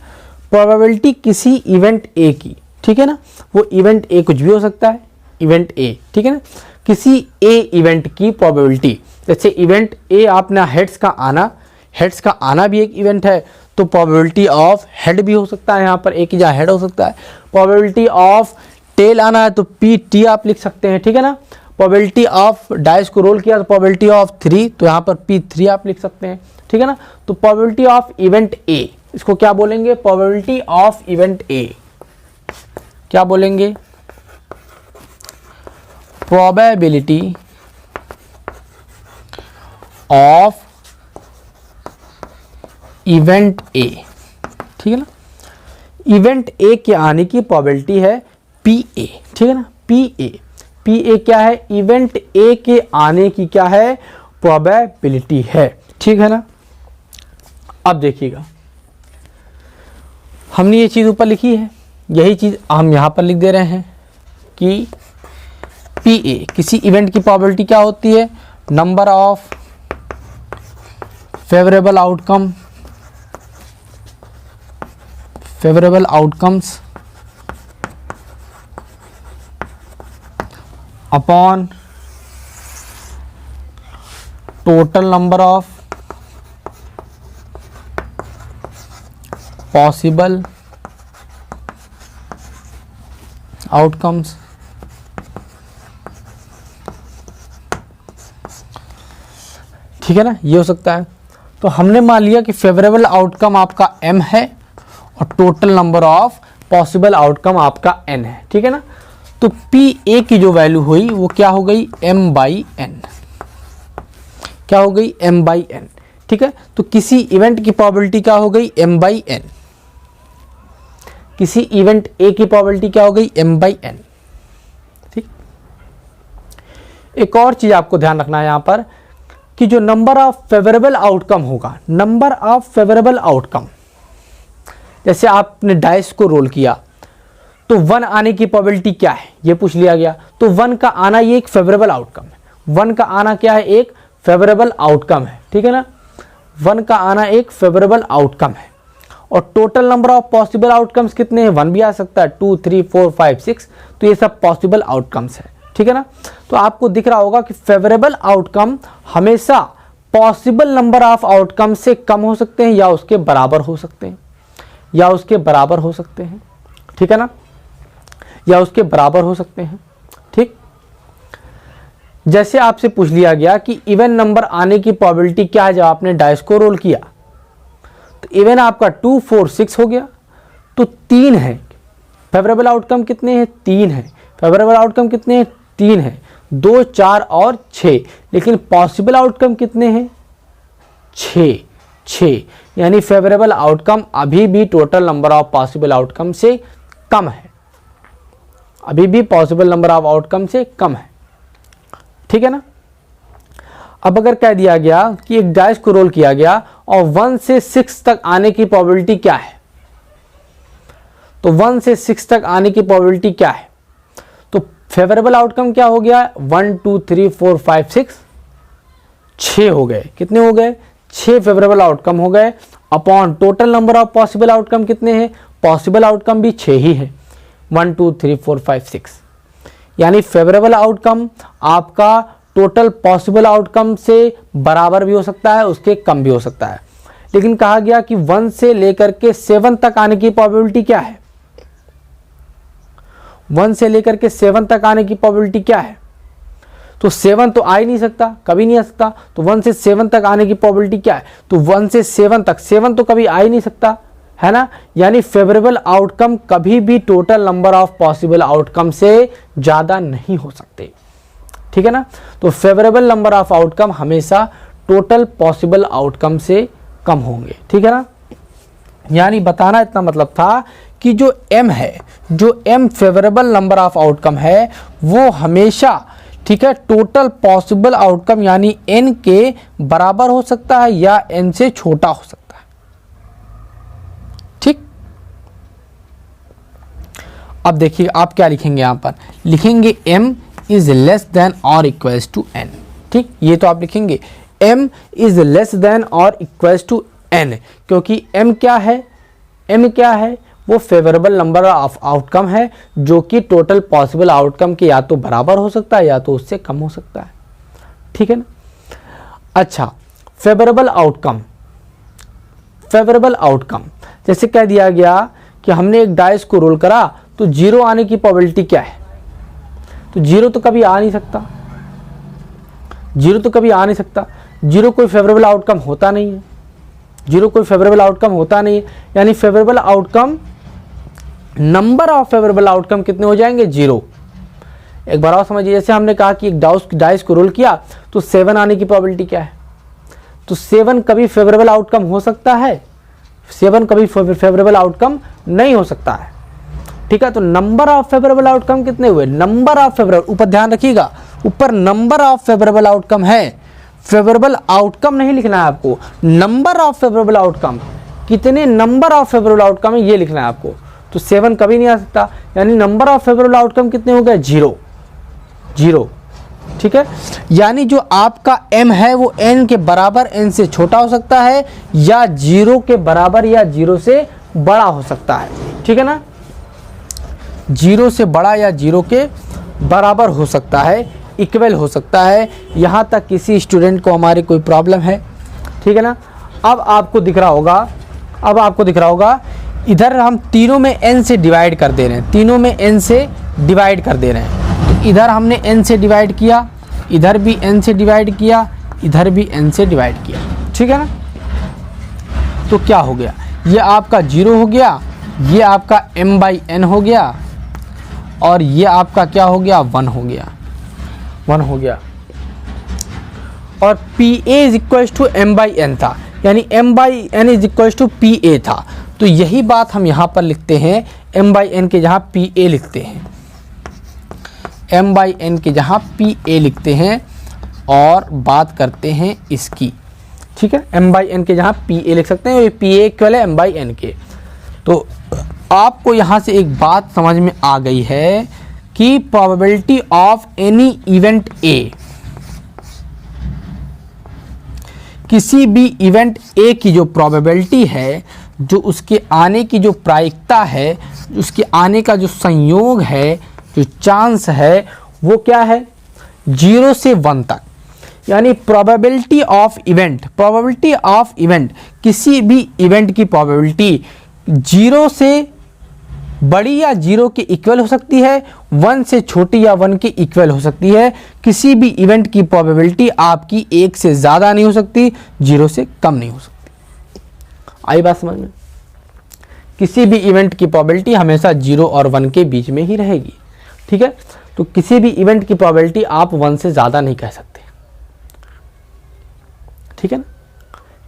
प्रोबेबिलिटी किसी इवेंट ए की, ठीक है ना, वो इवेंट ए कुछ भी हो सकता है, इवेंट ए, ठीक है ना, किसी ए इवेंट की प्रोबेबिलिटी, जैसे इवेंट ए आपने हेड्स का आना भी एक इवेंट है, तो प्रोबेबिलिटी ऑफ हेड भी हो सकता है, यहाँ पर एक ही जगह हेड हो सकता है। प्रोबेबिलिटी ऑफ टेल आना है तो पी टी आप लिख सकते हैं, ठीक है ना। प्रोबेबिलिटी ऑफ डाइस को रोल किया तो प्रोबेबिलिटी ऑफ 3, तो यहाँ पर P3 आप लिख सकते हैं, ठीक है ना। तो प्रोबेबिलिटी ऑफ इवेंट ए, इसको क्या बोलेंगे, प्रोबेबिलिटी ऑफ इवेंट ए, क्या बोलेंगे, प्रोबेबिलिटी ऑफ इवेंट ए, ठीक है ना। इवेंट ए के आने की प्रोबेबिलिटी है पी ए, ठीक है ना, पी ए क्या है, इवेंट ए के आने की क्या है, प्रोबेबिलिटी है, ठीक है ना। अब देखिएगा, हमने ये चीज ऊपर लिखी है, यही चीज हम यहां पर लिख दे रहे हैं कि पी ए किसी इवेंट की प्रोबेबिलिटी क्या होती है, number of favourable outcomes upon total number of possible outcomes. ठीक है ना, ये हो सकता है। तो हमने मान लिया कि फेवरेबल आउटकम आपका m है और total number of possible outcome आपका n है, ठीक है ना। तो पी ए की जो वैल्यू हुई वो क्या हो गई, m/n, क्या हो गई, m/n, ठीक है। तो किसी इवेंट की प्रोबेबिलिटी क्या हो गई, m/n, किसी इवेंट ए की प्रोबेबिलिटी क्या हो गई, m/n, ठीक। एक और चीज आपको ध्यान रखना है यहां पर कि जो नंबर ऑफ फेवरेबल आउटकम होगा, नंबर ऑफ फेवरेबल आउटकम, जैसे आपने डाइस को रोल किया तो 1 आने की प्रोबेबिलिटी क्या है ये पूछ लिया गया, तो 1 का आना ये एक फेवरेबल आउटकम है, 1 का आना क्या है, एक फेवरेबल आउटकम है, ठीक है ना, 1 का आना एक फेवरेबल आउटकम है। और total number of possible outcomes कितने हैं, 1 भी आ सकता है, 2 3 4 5 6, तो ये सब पॉसिबल आउटकम्स है, ठीक है ना। तो आपको दिख रहा होगा कि फेवरेबल आउटकम हमेशा पॉसिबल नंबर ऑफ आउटकम से कम हो सकते हैं या उसके बराबर हो सकते हैं, या उसके बराबर हो सकते हैं, ठीक है ना, या उसके बराबर हो सकते हैं, ठीक। जैसे आपसे पूछ लिया गया कि इवन नंबर आने की प्रोबेबिलिटी क्या है, जब आपने डाइस को रोल किया तो इवन आपका 2 4 6 हो गया, तो 3 है, फेवरेबल आउटकम कितने हैं, 3 है, फेवरेबल आउटकम कितने हैं, 3 है, 2 4 और 6, लेकिन पॉसिबल आउटकम कितने हैं, 6, यानी फेवरेबल आउटकम अभी भी total number of possible outcome से कम है, अभी भी पॉसिबल नंबर ऑफ आउटकम से कम है, ठीक है ना। अब अगर कह दिया गया कि एक डाइस को रोल किया गया और 1 से 6 तक आने की प्रोबेबिलिटी क्या है, तो 1 से 6 तक आने की प्रोबेबिलिटी क्या है, तो फेवरेबल आउटकम क्या हो गया, 1 2 3 4 5 6, 6 हो गए, कितने हो गए, 6 फेवरेबल आउटकम हो गए, upon total number of possible outcome कितने हैं, पॉसिबल आउटकम भी 6 ही है, 1 2 3 4 5 6, यानी फेवरेबल आउटकम आपका टोटल पॉसिबल आउटकम से बराबर भी हो सकता है, उसके कम भी हो सकता है। लेकिन कहा गया कि 1 से लेकर के 7 तक आने की प्रोबेबिलिटी क्या है, 1 से लेकर के 7 तक आने की प्रोबेबिलिटी क्या है, तो 7 तो आ ही नहीं सकता, कभी नहीं आ सकता, तो 1 से 7 तक आने की प्रोबेबिलिटी क्या है, तो 1 से 7 तक, 7 तो कभी आ ही नहीं सकता, है ना, यानी फेवरेबल आउटकम कभी भी total number of possible outcome से ज़्यादा नहीं हो सकते, ठीक है ना। तो फेवरेबल नंबर ऑफ आउटकम हमेशा टोटल पॉसिबल आउटकम से कम होंगे, ठीक है ना। यानी बताना इतना मतलब था कि जो m है, जो m favourable number of outcome है, वो हमेशा, ठीक है, टोटल पॉसिबल आउटकम यानी n के बराबर हो सकता है या n से छोटा हो सकता है, ठीक। अब देखिए आप क्या लिखेंगे, यहाँ पर लिखेंगे m इज लेस देन और इक्वल्स टू n। ठीक, ये तो आप लिखेंगे m इज लेस देन और इक्वल्स टू n, क्योंकि m क्या है, m क्या है, वो फेवरेबल नंबर ऑफ आउटकम है जो कि टोटल पॉसिबल आउटकम के या तो बराबर हो सकता है या तो उससे कम हो सकता है। ठीक है ना। अच्छा, फेवरेबल आउटकम, फेवरेबल आउटकम जैसे कह दिया गया कि हमने एक डाइस को रोल करा तो 0 आने की प्रोबेबिलिटी क्या है, तो 0 तो कभी आ नहीं सकता, 0 तो कभी आ नहीं सकता, 0 कोई फेवरेबल आउटकम होता नहीं है, 0 कोई फेवरेबल आउटकम होता नहीं है, यानी favourable outcome, number of favourable outcome कितने हो जाएंगे, 0। एक बार और समझिए, जैसे हमने कहा कि एक डाइस को रोल किया तो 7 आने की प्रोबेबिलिटी क्या है, तो 7 कभी फेवरेबल आउटकम हो सकता है, 7 कभी फेवरेबल आउटकम नहीं हो सकता है। ठीक है, तो नंबर ऑफ फेवरेबल आउटकम कितने हुए, नंबर ऑफ फेवरेबल, ऊपर ध्यान रखिएगा, ऊपर नंबर ऑफ फेवरेबल आउटकम है, फेवरेबल आउटकम नहीं लिखना है आपको, नंबर ऑफ फेवरेबल आउटकम, कितने नंबर ऑफ फेवरेबल आउटकम है ये लिखना है आपको। तो 7 कभी नहीं आ सकता, यानी नंबर ऑफ फेवरेबल आउटकम कितने हो गए, 0, 0। ठीक है, यानी जो आपका m है वो n के बराबर, n से छोटा हो सकता है, या 0 के बराबर या 0 से बड़ा हो सकता है। ठीक है ना, 0 से बड़ा या 0 के बराबर हो सकता है, इक्वल हो सकता है। यहाँ तक किसी स्टूडेंट को हमारी कोई प्रॉब्लम है, ठीक है ना। अब आपको दिख रहा होगा, अब आपको दिख रहा होगा इधर हम तीनों में n से डिवाइड कर दे रहे हैं, तीनों में n से डिवाइड कर दे रहे हैं। तो इधर हमने n से डिवाइड किया, इधर भी n से डिवाइड किया, इधर भी n से डिवाइड किया, ठीक है ना। तो क्या हो गया, ये आपका 0 हो गया, ये आपका m/n हो गया, और ये आपका क्या हो गया, 1 हो गया, 1 हो गया। और PA is equal to m/n था, यानी m/n is equal to PA था। तो यही बात हम यहाँ पर लिखते हैं, m/n के जहाँ PA लिखते हैं, m/n के जहाँ PA लिखते हैं, और बात करते हैं इसकी। ठीक है, m/n के जहाँ PA लिख सकते हैं, PA इक्वल है m/n के। तो आपको यहाँ से एक बात समझ में आ गई है कि probability of any event A, किसी भी इवेंट A की जो प्रोबेबिलिटी है, जो उसके आने की जो प्रायिकता है, उसके आने का जो संयोग है, जो चांस है, वो क्या है, 0 से 1 तक। यानी probability of event, probability of event, किसी भी इवेंट की प्रोबेबिलिटी 0 से बड़ी या 0 के इक्वल हो सकती है, 1 से छोटी या 1 के इक्वल हो सकती है। किसी भी इवेंट की प्रोबेबिलिटी आपकी 1 से ज़्यादा नहीं हो सकती, 0 से कम नहीं हो सकती। आई बात समझ में, किसी भी इवेंट की प्रोबेबिलिटी हमेशा 0 और 1 के बीच में ही रहेगी। ठीक है, तो किसी भी इवेंट की प्रोबेबिलिटी आप 1 से ज़्यादा नहीं कह सकते। ठीक है ना,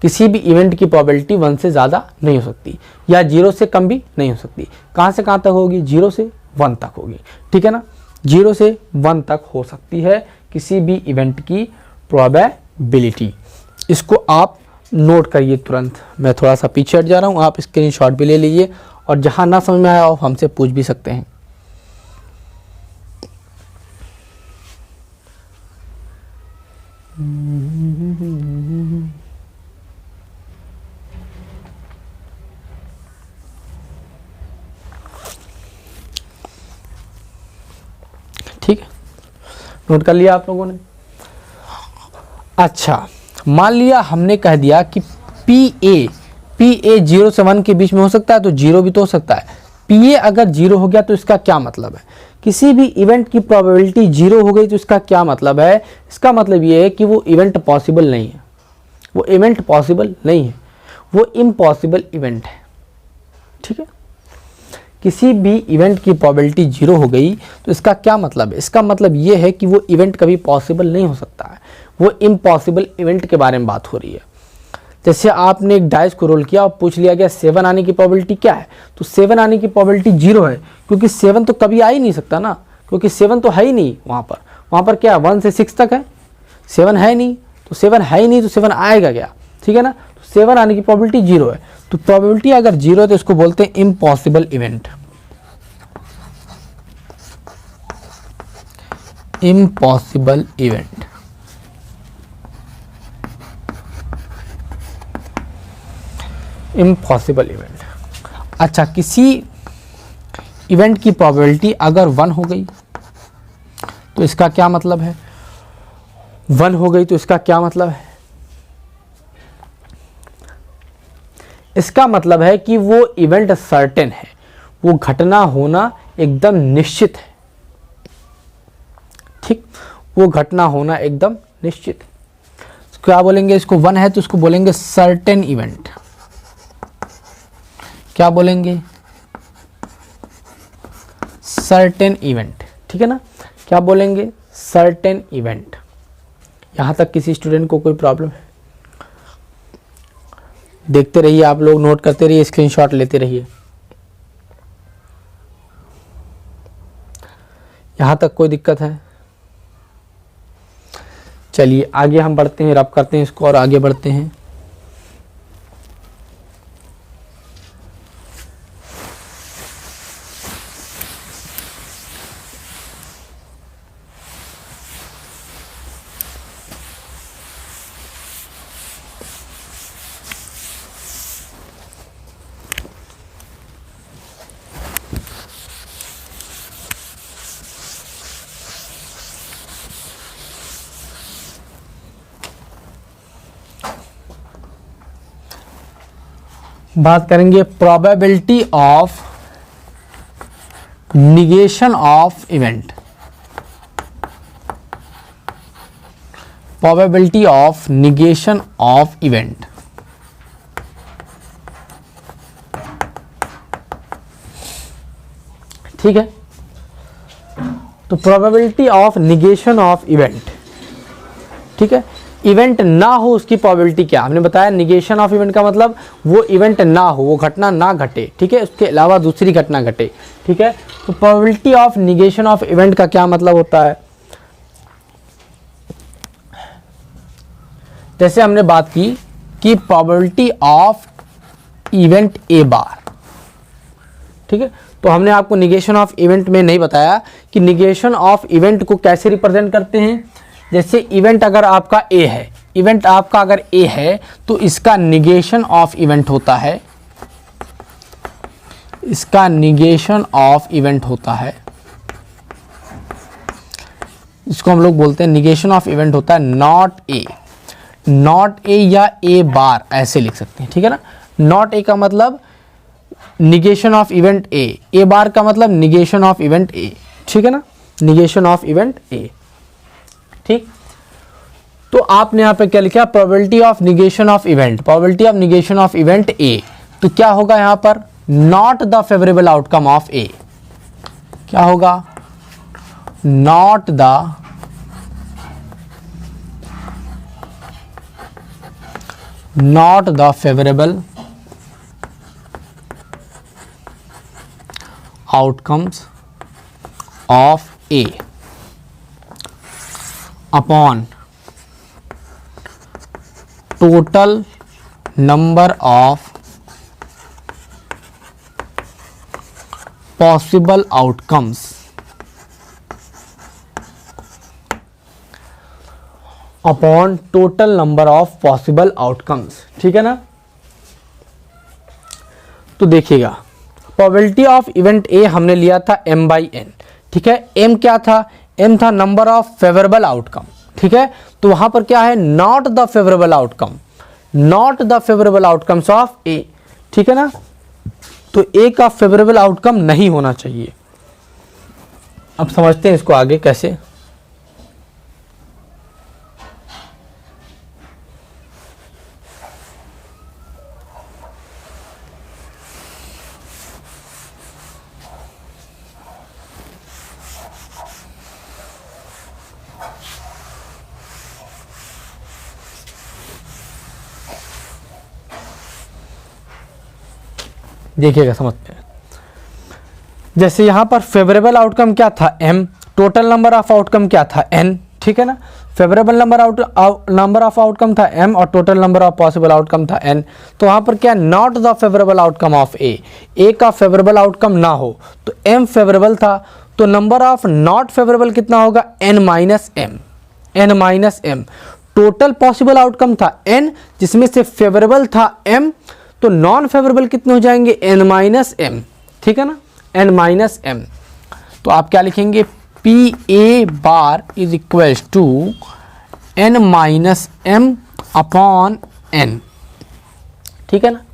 किसी भी इवेंट की प्रोबेबिलिटी 1 से ज़्यादा नहीं हो सकती, या 0 से कम भी नहीं हो सकती। कहाँ से कहाँ तक होगी, 0 से 1 तक होगी। ठीक है ना, 0 से 1 तक हो सकती है किसी भी इवेंट की प्रोबेबिलिटी। इसको आप नोट करिए तुरंत। मैं थोड़ा सा पीछे हट जा रहा हूँ, आप स्क्रीनशॉट भी ले लीजिए, और जहाँ ना समझ में आया हो हमसे पूछ भी सकते हैं। ठीक है, नोट कर लिया आप लोगों ने। अच्छा, मान लिया हमने कह दिया कि PA 0 से 1 के बीच में हो सकता है, तो 0 भी तो हो सकता है। PA अगर 0 हो गया तो इसका क्या मतलब है, किसी भी इवेंट की प्रोबेबिलिटी 0 हो गई तो इसका क्या मतलब है, इसका मतलब ये है कि वो इवेंट पॉसिबल नहीं है, वो इवेंट पॉसिबल नहीं है, वो इम्पॉसिबल इवेंट है। ठीक है, किसी भी इवेंट की प्रोबेबिलिटी 0 हो गई तो इसका क्या मतलब है, इसका मतलब ये है कि वो इवेंट कभी पॉसिबल नहीं हो सकता है, वो इम्पॉसिबल इवेंट के बारे में बात हो रही है। जैसे आपने एक डाइस को रोल किया और पूछ लिया गया 7 आने की प्रोबेबिलिटी क्या है, तो 7 आने की प्रोबेबिलिटी 0 है, क्योंकि 7 तो कभी आ ही नहीं सकता ना, क्योंकि 7 तो है ही नहीं वहाँ पर क्या 1 से 6 तक है, 7 है नहीं, तो 7 है ही नहीं, तो 7 आएगा क्या। ठीक है ना, तो 7 आने की प्रोबेबिलिटी 0 है, तो प्रोबेबिलिटी अगर 0 है तो इसको बोलते हैं impossible event. Impossible event. Impossible event. अच्छा, किसी इवेंट की प्रोबेबिलिटी अगर 1 हो गई तो इसका क्या मतलब है? 1 हो गई तो इसका क्या मतलब है? इसका मतलब है कि वो इवेंट सर्टेन है, वो घटना होना एकदम निश्चित है। ठीक, वो घटना होना एकदम निश्चित है। क्या बोलेंगे इसको? 1 है तो उसको बोलेंगे सर्टेन इवेंट। क्या बोलेंगे? Certain event. ठीक है ना? क्या बोलेंगे? Certain event. यहां तक किसी स्टूडेंट को कोई प्रॉब्लम है? देखते रहिए, आप लोग नोट करते रहिए, स्क्रीनशॉट लेते रहिए। यहां तक कोई दिक्कत है? चलिए आगे हम बढ़ते हैं, रब करते हैं इसको और आगे बढ़ते हैं। बात करेंगे probability of negation of event. Probability of negation of event. ठीक है, तो probability of negation of event. ठीक है, इवेंट ना हो उसकी प्रोबेबिलिटी क्या? हमने बताया निगेशन ऑफ इवेंट का मतलब वो इवेंट ना हो, वो घटना ना घटे। ठीक है, उसके अलावा दूसरी घटना घटे। ठीक है, तो probability of negation of event का क्या मतलब होता है? जैसे हमने बात की कि प्रोबेबिलिटी ऑफ इवेंट ए बार। ठीक है, तो हमने आपको निगेशन ऑफ इवेंट में नहीं बताया कि निगेशन ऑफ इवेंट को कैसे रिप्रेजेंट करते हैं। जैसे इवेंट अगर आपका ए है, इवेंट आपका अगर ए है तो इसका निगेशन ऑफ इवेंट होता है, इसका निगेशन ऑफ इवेंट होता है, इसको हम लोग बोलते हैं निगेशन ऑफ इवेंट होता है नॉट ए। नॉट ए या ए बार ऐसे लिख सकते हैं। ठीक है ना? नॉट ए का मतलब negation of event A, A bar का मतलब निगेशन ऑफ इवेंट ए। ठीक है ना? Negation of event A. ठीक, तो आपने यहां पे क्या लिखा? Probability of negation of event. Probability of negation of event A, तो क्या होगा यहां पर? Not the favourable outcome of A. क्या होगा? Not the favourable outcomes of A upon total number of possible outcomes upon total number of possible outcomes. ठीक है ना? तो देखिएगा, प्रोबेबिलिटी ऑफ इवेंट ए हमने लिया था m/n। ठीक है, m क्या था? m था नंबर ऑफ फेवरेबल आउटकम। ठीक है, तो वहां पर क्या है? Not the favourable outcome, not the favourable outcomes of A. ठीक है ना? तो ए का फेवरेबल आउटकम नहीं होना चाहिए। अब समझते हैं इसको आगे कैसे। देखिएगा, समझते हैं। जैसे यहां पर फेवरेबल आउटकम क्या था? m, total number of outcome क्या था? n। ठीक है ना? फेवरेबल नंबर ऑफ आउटकम था m और total number of possible outcome था n। तो वहां पर क्या? Not the favourable outcome of a। a का फेवरेबल आउटकम ना हो तो m फेवरेबल था, तो नंबर ऑफ नॉट फेवरेबल कितना होगा, n minus M, n minus M. Total possible outcome था n, जिसमें से फेवरेबल था m, तो नॉन फेवरेबल कितने हो जाएंगे, n माइनस एम, ठीक है ना, n माइनस एम। तो आप क्या लिखेंगे, P A bar is equals to n minus M upon n, ठीक है ना।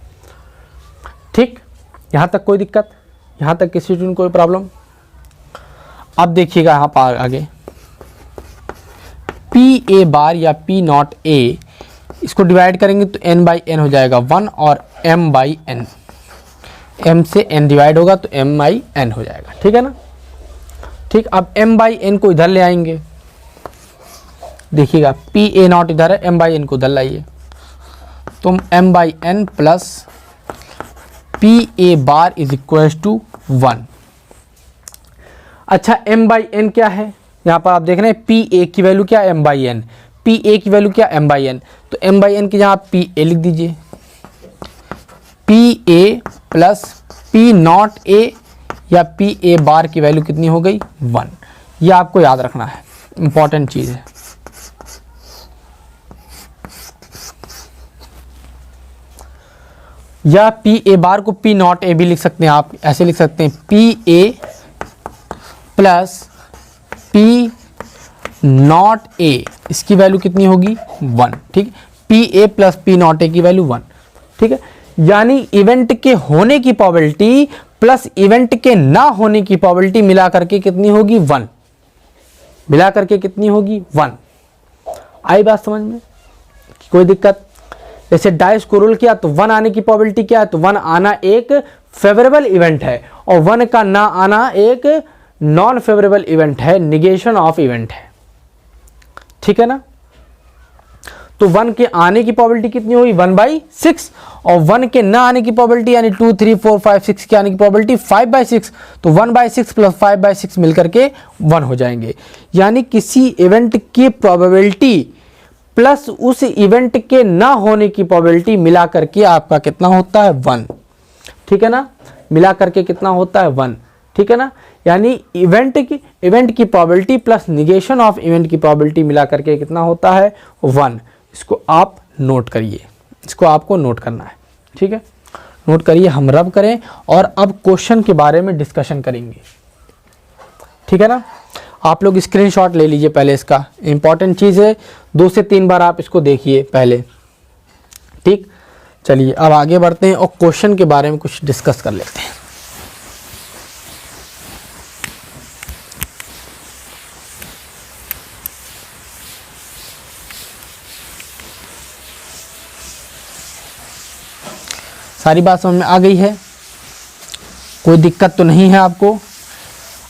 ठीक, यहाँ तक कोई दिक्कत, यहाँ तक किसी स्टूडेंट कोई प्रॉब्लम। अब देखिएगा यहाँ पर आगे, पी ए बार या पी नॉट ए, इसको डिवाइड करेंगे तो n बाई एन हो जाएगा 1 और m बाई एन, m से n डिवाइड होगा तो m बाई एन हो जाएगा, ठीक है ना। ठीक, अब m बाई एन को इधर ले आएंगे, देखिएगा पी ए नॉट इधर है, m बाई एन को उधर लाइए, तुम m by N plus P A bar is equal to 1। अच्छा, m बाई एन क्या है, यहाँ पर आप देख रहे हैं पी ए की वैल्यू क्या है, m by N, P A की वैल्यू क्या, m बाई एन, तो m बाई एन की जहाँ पी ए लिख दीजिए, P A plus P not A या पी ए बार की वैल्यू कितनी हो गई, 1। ये आपको याद रखना है, इंपॉर्टेंट चीज़ है। या पी ए बार को पी नॉट ए भी लिख सकते हैं आप, ऐसे लिख सकते हैं P A plus P not ए, इसकी वैल्यू कितनी होगी, 1, ठीक है, P A plus P not ए की वैल्यू 1, ठीक है। यानी इवेंट के होने की प्रोबेबिलिटी प्लस इवेंट के ना होने की प्रोबेबिलिटी मिला करके कितनी होगी, 1, मिला करके कितनी होगी, 1। आई बात समझ में, कोई दिक्कत। जैसे डाइस को रोल किया तो 1 आने की प्रोबेबिलिटी क्या है, तो 1 आना एक फेवरेबल इवेंट है और 1 का ना आना एक नॉन फेवरेबल इवेंट है, निगेशन ऑफ इवेंट है, ठीक है ना। तो 1 के आने की प्रोबेबिलिटी कितनी हुई, 1/6, और 1 के ना आने की प्रोबेबिलिटी यानी 2 3 4 5 6 के आने की प्रोबेबिलिटी 5/6, तो 1/6 प्लस 5/6 मिलकर के 1 हो जाएंगे। यानी किसी इवेंट की प्रोबेबिलिटी प्लस उस इवेंट के ना होने की प्रोबेबिलिटी मिला करके आपका कितना होता है, 1, ठीक है ना, मिला करके कितना होता है, 1, ठीक है ना। यानी इवेंट की probability plus negation of event की प्रोबेबिलिटी मिला करके कितना होता है, 1। इसको आप नोट करिए, इसको आपको नोट करना है, ठीक है, नोट करिए। हम रब करें और अब क्वेश्चन के बारे में डिस्कशन करेंगे, ठीक है ना। आप लोग स्क्रीनशॉट ले लीजिए पहले, इसका इंपॉर्टेंट चीज़ है, 2 से 3 बार आप इसको देखिए पहले, ठीक। चलिए अब आगे बढ़ते हैं और क्वेश्चन के बारे में कुछ डिस्कस कर लेते हैं। सारी बात समझ में आ गई है, कोई दिक्कत तो नहीं है आपको।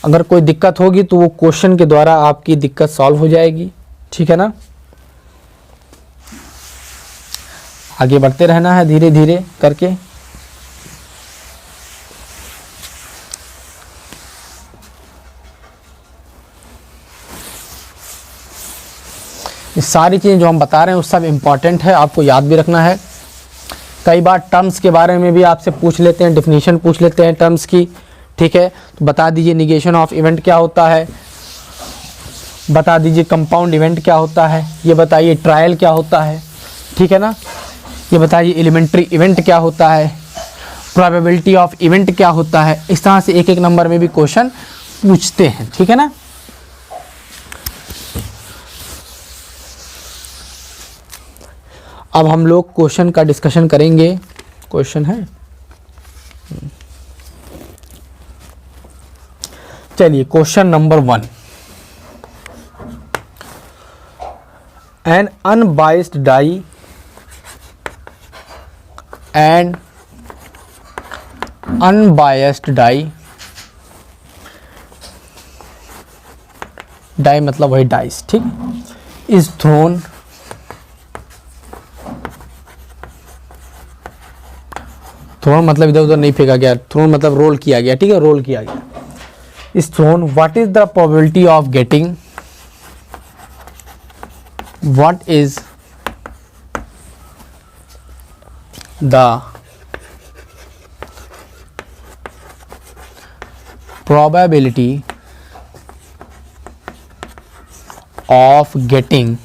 अगर कोई दिक्कत होगी तो वो क्वेश्चन के द्वारा आपकी दिक्कत सॉल्व हो जाएगी, ठीक है ना। आगे बढ़ते रहना है धीरे धीरे करके। ये सारी चीज़ें जो हम बता रहे हैं वो सब इम्पॉर्टेंट है, आपको याद भी रखना है। कई बार टर्म्स के बारे में भी आपसे पूछ लेते हैं, डेफिनेशन पूछ लेते हैं टर्म्स की, ठीक है। तो बता दीजिए निगेशन ऑफ इवेंट क्या होता है, बता दीजिए कंपाउंड इवेंट क्या होता है, ये बताइए ट्रायल क्या होता है, ठीक है ना, ये बताइए एलिमेंट्री इवेंट क्या होता है, प्रोबेबिलिटी ऑफ इवेंट क्या होता है। इस तरह से एक एक नंबर में भी क्वेश्चन पूछते हैं, ठीक है ना। अब हम लोग क्वेश्चन का डिस्कशन करेंगे। क्वेश्चन है, चलिए question number 1, an unbiased die and unbiased die, die मतलब वही डाइस, ठीक, इज थ्रोन थ्रोन मतलब इधर उधर नहीं फेंका गया, थ्रोन मतलब रोल किया गया, ठीक है, रोल किया गया। Is throne, what is the probability of getting, what is the probability of getting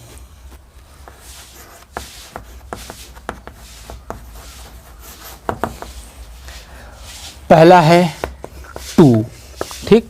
पहला है 2, ठीक।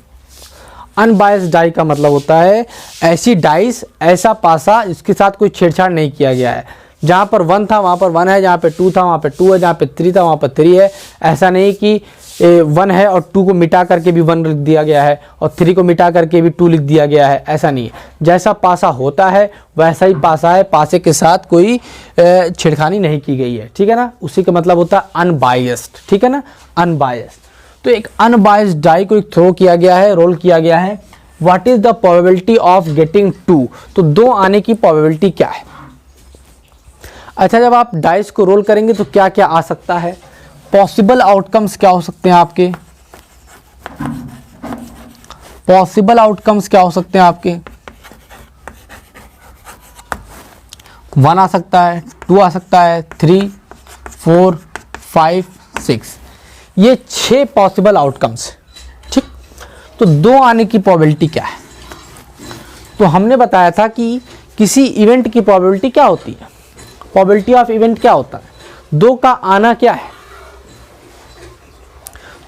अनबायस्ड डाई का मतलब होता है ऐसी डाइस, ऐसा पासा जिसके साथ कोई छेड़छाड़ नहीं किया गया है। जहाँ पर 1 था वहाँ पर 1 है, जहाँ पे 2 था वहाँ पे 2 है, जहाँ पे 3 था वहाँ पर 3 है। ऐसा नहीं कि 1 है और 2 को मिटा करके भी 1 लिख दिया गया है और 3 को मिटा करके भी 2 लिख दिया गया है, ऐसा नहीं है। जैसा पासा होता है वैसा ही पासा है, पासे के साथ कोई छेड़खानी नहीं की गई है, ठीक है ना। उसी का मतलब होता है अनबायस्ड, ठीक है ना, अनबायस्ड। तो एक अनबायस्ड डाई को थ्रो किया गया है, रोल किया गया है। What is the probability of getting 2? तो 2 आने की प्रोबेबिलिटी क्या है? अच्छा, जब आप डाइस को रोल करेंगे तो क्या क्या आ सकता है? पॉसिबल आउटकम्स क्या हो सकते हैं आपके? पॉसिबल आउटकम्स क्या हो सकते हैं आपके? 1 आ सकता है, 2 आ सकता है, 3, 4, 5, 6, ये 6 पॉसिबल आउटकम्स, ठीक। तो 2 आने की प्रोबेबिलिटी क्या है? तो हमने बताया था कि किसी इवेंट की प्रोबेबिलिटी क्या होती है, प्रोबेबिलिटी ऑफ इवेंट क्या होता है? 2 का आना क्या है?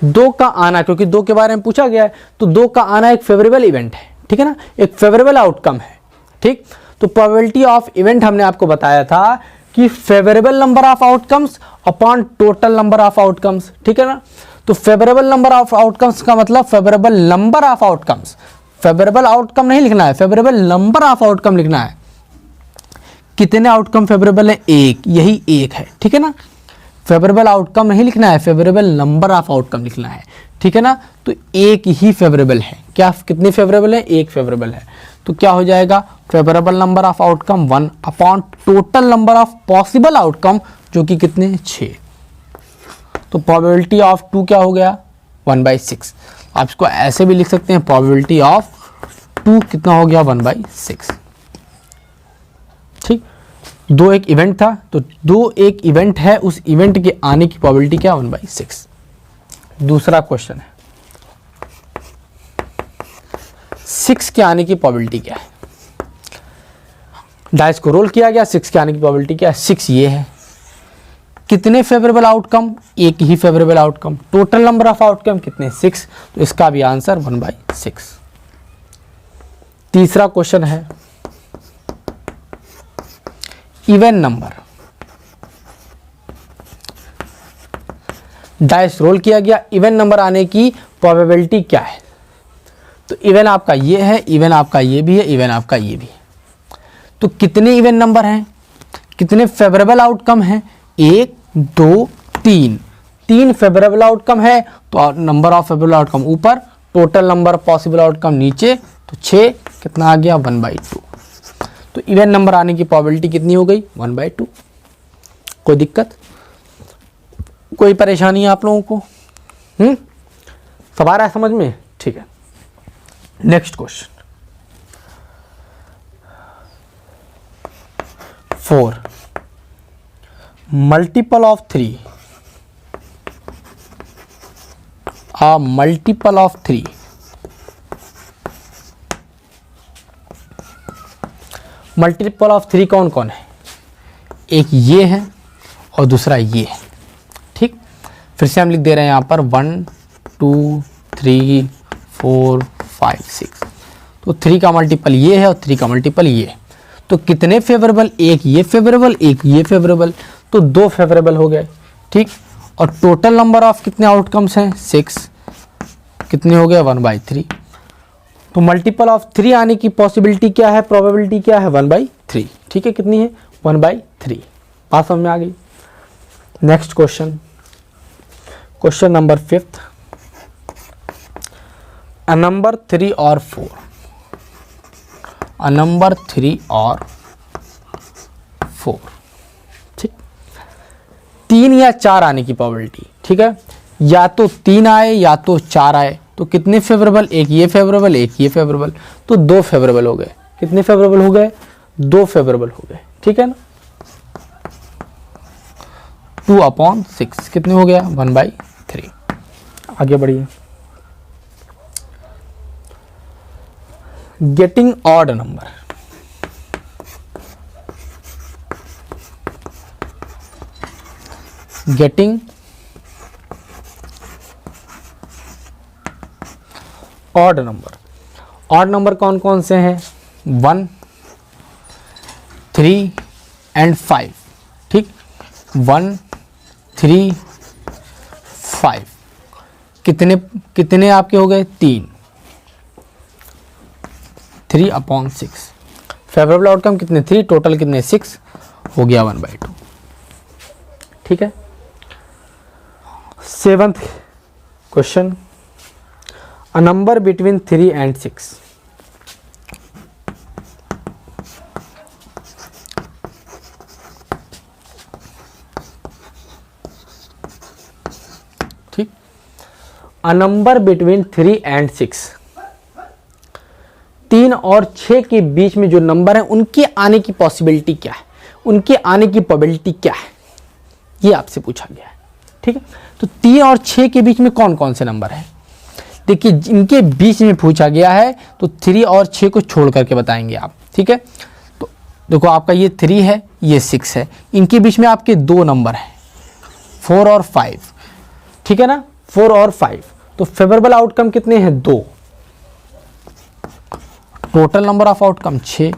2 का आना, क्योंकि 2 के बारे में पूछा गया है, तो 2 का आना एक फेवरेबल इवेंट है, ठीक है ना, एक फेवरेबल आउटकम है, ठीक। तो प्रोबेबिलिटी ऑफ इवेंट हमने आपको बताया था कि favourable number of outcomes upon total number of outcomes, ठीक है ना। तो फेवरेबल नंबर ऑफ आउटकम्स का मतलब favourable number of outcomes, favourable outcome नहीं लिखना है, फेवरेबल नंबर ऑफ आउटकम लिखना है। कितने आउटकम फेवरेबल है? 1, यही 1 है, ठीक है ना। फेवरेबल आउटकम नहीं लिखना है, फेवरेबल नंबर ऑफ आउटकम लिखना है, ठीक है ना। तो 1 ही फेवरेबल है। क्या कितने फेवरेबल है? 1 फेवरेबल है। तो क्या हो जाएगा? Favourable number of outcome 1 upon total number of possible outcome, जो कि कितने? 6। तो प्रोबेबिलिटी ऑफ 2 क्या हो गया? 1/6। आप इसको ऐसे भी लिख सकते हैं, प्रोबेबिलिटी ऑफ 2 कितना हो गया? 1/6, ठीक। 2 एक इवेंट था, तो 2 एक इवेंट है, उस इवेंट के आने की प्रोबेबिलिटी क्या? 1/6। दूसरा क्वेश्चन है 6 के आने की प्रोबेबिलिटी क्या है? डाइस को रोल किया गया, 6 के आने की प्रोबेबिलिटी क्या है? 6 ये है। कितने favourable outcome? 1 he favourable outcome. Total number of outcome कितने? 6। तो इसका भी आंसर 1/6। तीसरा क्वेश्चन है इवन नंबर। डाइस रोल किया गया, इवन नंबर आने की प्रोबेबिलिटी क्या है? तो इवन आपका ये है, इवन आपका ये भी है, इवन आपका ये भी है। तो कितने इवन नंबर हैं? कितने फेवरेबल आउटकम हैं? 1, 2, 3। 3 फेवरेबल आउटकम है, तो नंबर ऑफ फेवरेबल आउटकम ऊपर, टोटल नंबर पॉसिबल आउटकम नीचे, तो 6 कितना आ गया? 1/2। तो इवन नंबर आने की प्रोबेबिलिटी कितनी हो गई? 1/2। कोई दिक्कत, कोई परेशानी है आप लोगों को? सब आ रहा है समझ में? ठीक है। Next question 4, multiple of 3, a multiple of 3 multiple of 3 कौन कौन है? एक ये है और दूसरा ये है, ठीक। फिर से हम लिख दे रहे हैं यहाँ पर 1, 2, 3, 4, 5, 6। तो 3 का मल्टीपल ये है और 3 का मल्टीपल ये है। तो कितने फेवरेबल? एक ये फेवरेबल, एक ये फेवरेबल, तो 2 फेवरेबल हो गए, ठीक। और टोटल नंबर ऑफ कितने आउटकम्स हैं? 6। कितने हो गए? 1/3। तो मल्टीपल ऑफ 3 आने की पॉसिबिलिटी क्या है? प्रोबेबिलिटी क्या है? 1/3, ठीक है। कितनी है? 1/3। बात समझ में आ गई? Next question, question number 5, a number 3 or 4, a number 3 or 4, ठीक। 3 या 4 आने की प्रोबेबिलिटी, ठीक है। या तो 3 आए या तो 4 आए, तो कितने फेवरेबल? एक ये फेवरेबल, एक ये फेवरेबल, तो 2 फेवरेबल हो गए। कितने फेवरेबल हो गए? 2 फेवरेबल हो गए, ठीक है ना। 2/6 कितने हो गया? 1/3। आगे बढ़िए। Getting odd number, getting odd number. Odd number कौन कौन से हैं? 1, 3 एंड 5। ठीक, 1, 3, 5 कितने कितने आपके हो गए? 3, 3/6। फेवरेबल आउटकम कितने? 3, टोटल कितने? 6, हो गया 1/2। ठीक है। 7th question, a number between 3 and 6। ठीक, अ नंबर बिटवीन 3 and 6, 3 और 6 के बीच में जो नंबर है उनके आने की पॉसिबिलिटी क्या है, उनके आने की प्रोबेबिलिटी क्या है, ये आपसे पूछा गया है। ठीक है, तो 3 और 6 के बीच में कौन कौन से नंबर हैं? देखिए, इनके बीच में पूछा गया है तो 3 और 6 को छोड़ करके बताएंगे आप। ठीक है, तो देखो आपका ये 3 है, ये 6 है, इनके बीच में आपके 2 नंबर हैं, 4 और 5। ठीक है ना, 4 और 5। तो फेवरेबल आउटकम कितने हैं? 2। टोटल नंबर ऑफ आउटकम 6,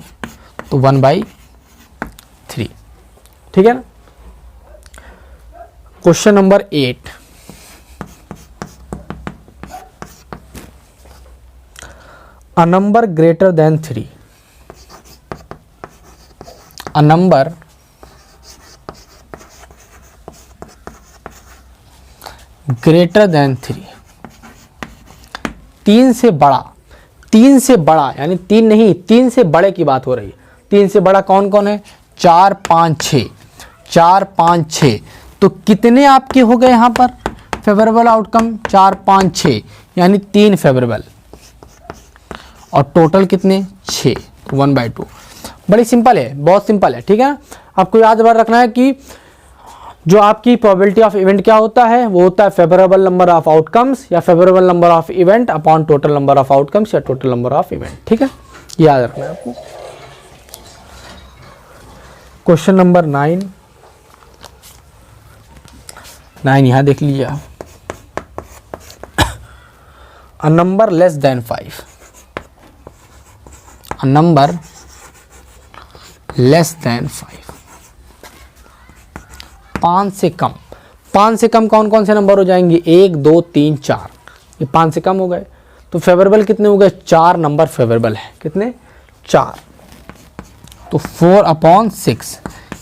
तो 1/3। ठीक है ना। Question number 8, a number greater than 3, a number greater than 3, 3 से बड़ा, 3 से बड़ा यानी 3 नहीं, 3 से बड़े की बात हो रही है। 3 से बड़ा कौन कौन है? 4, 5, 6, 4, 5, 6। तो कितने आपके हो गए यहाँ पर फेवरेबल आउटकम? 4, 5, 6 यानी 3 फेवरेबल, और टोटल कितने? 6, 1/2। बड़ी सिंपल है, बहुत सिंपल है। ठीक है ना, आपको याद रखना है कि जो आपकी प्रोबेबिलिटी ऑफ इवेंट क्या होता है, वो होता है फेवरेबल नंबर ऑफ आउटकम्स या favourable number of event upon total number of outcomes या टोटल नंबर ऑफ इवेंट। ठीक है, याद रखना है आपको। क्वेश्चन नंबर 9 यहां देख लीजिए आप। A number less than 5, a number less than 5, 5 से कम। 5 से कम कौन कौन से नंबर हो जाएंगे? 1, 2, 3, 4। ये 5 से कम हो गए, तो फेवरेबल कितने हो गए? 4 नंबर फेवरेबल है। कितने? 4। तो 4/6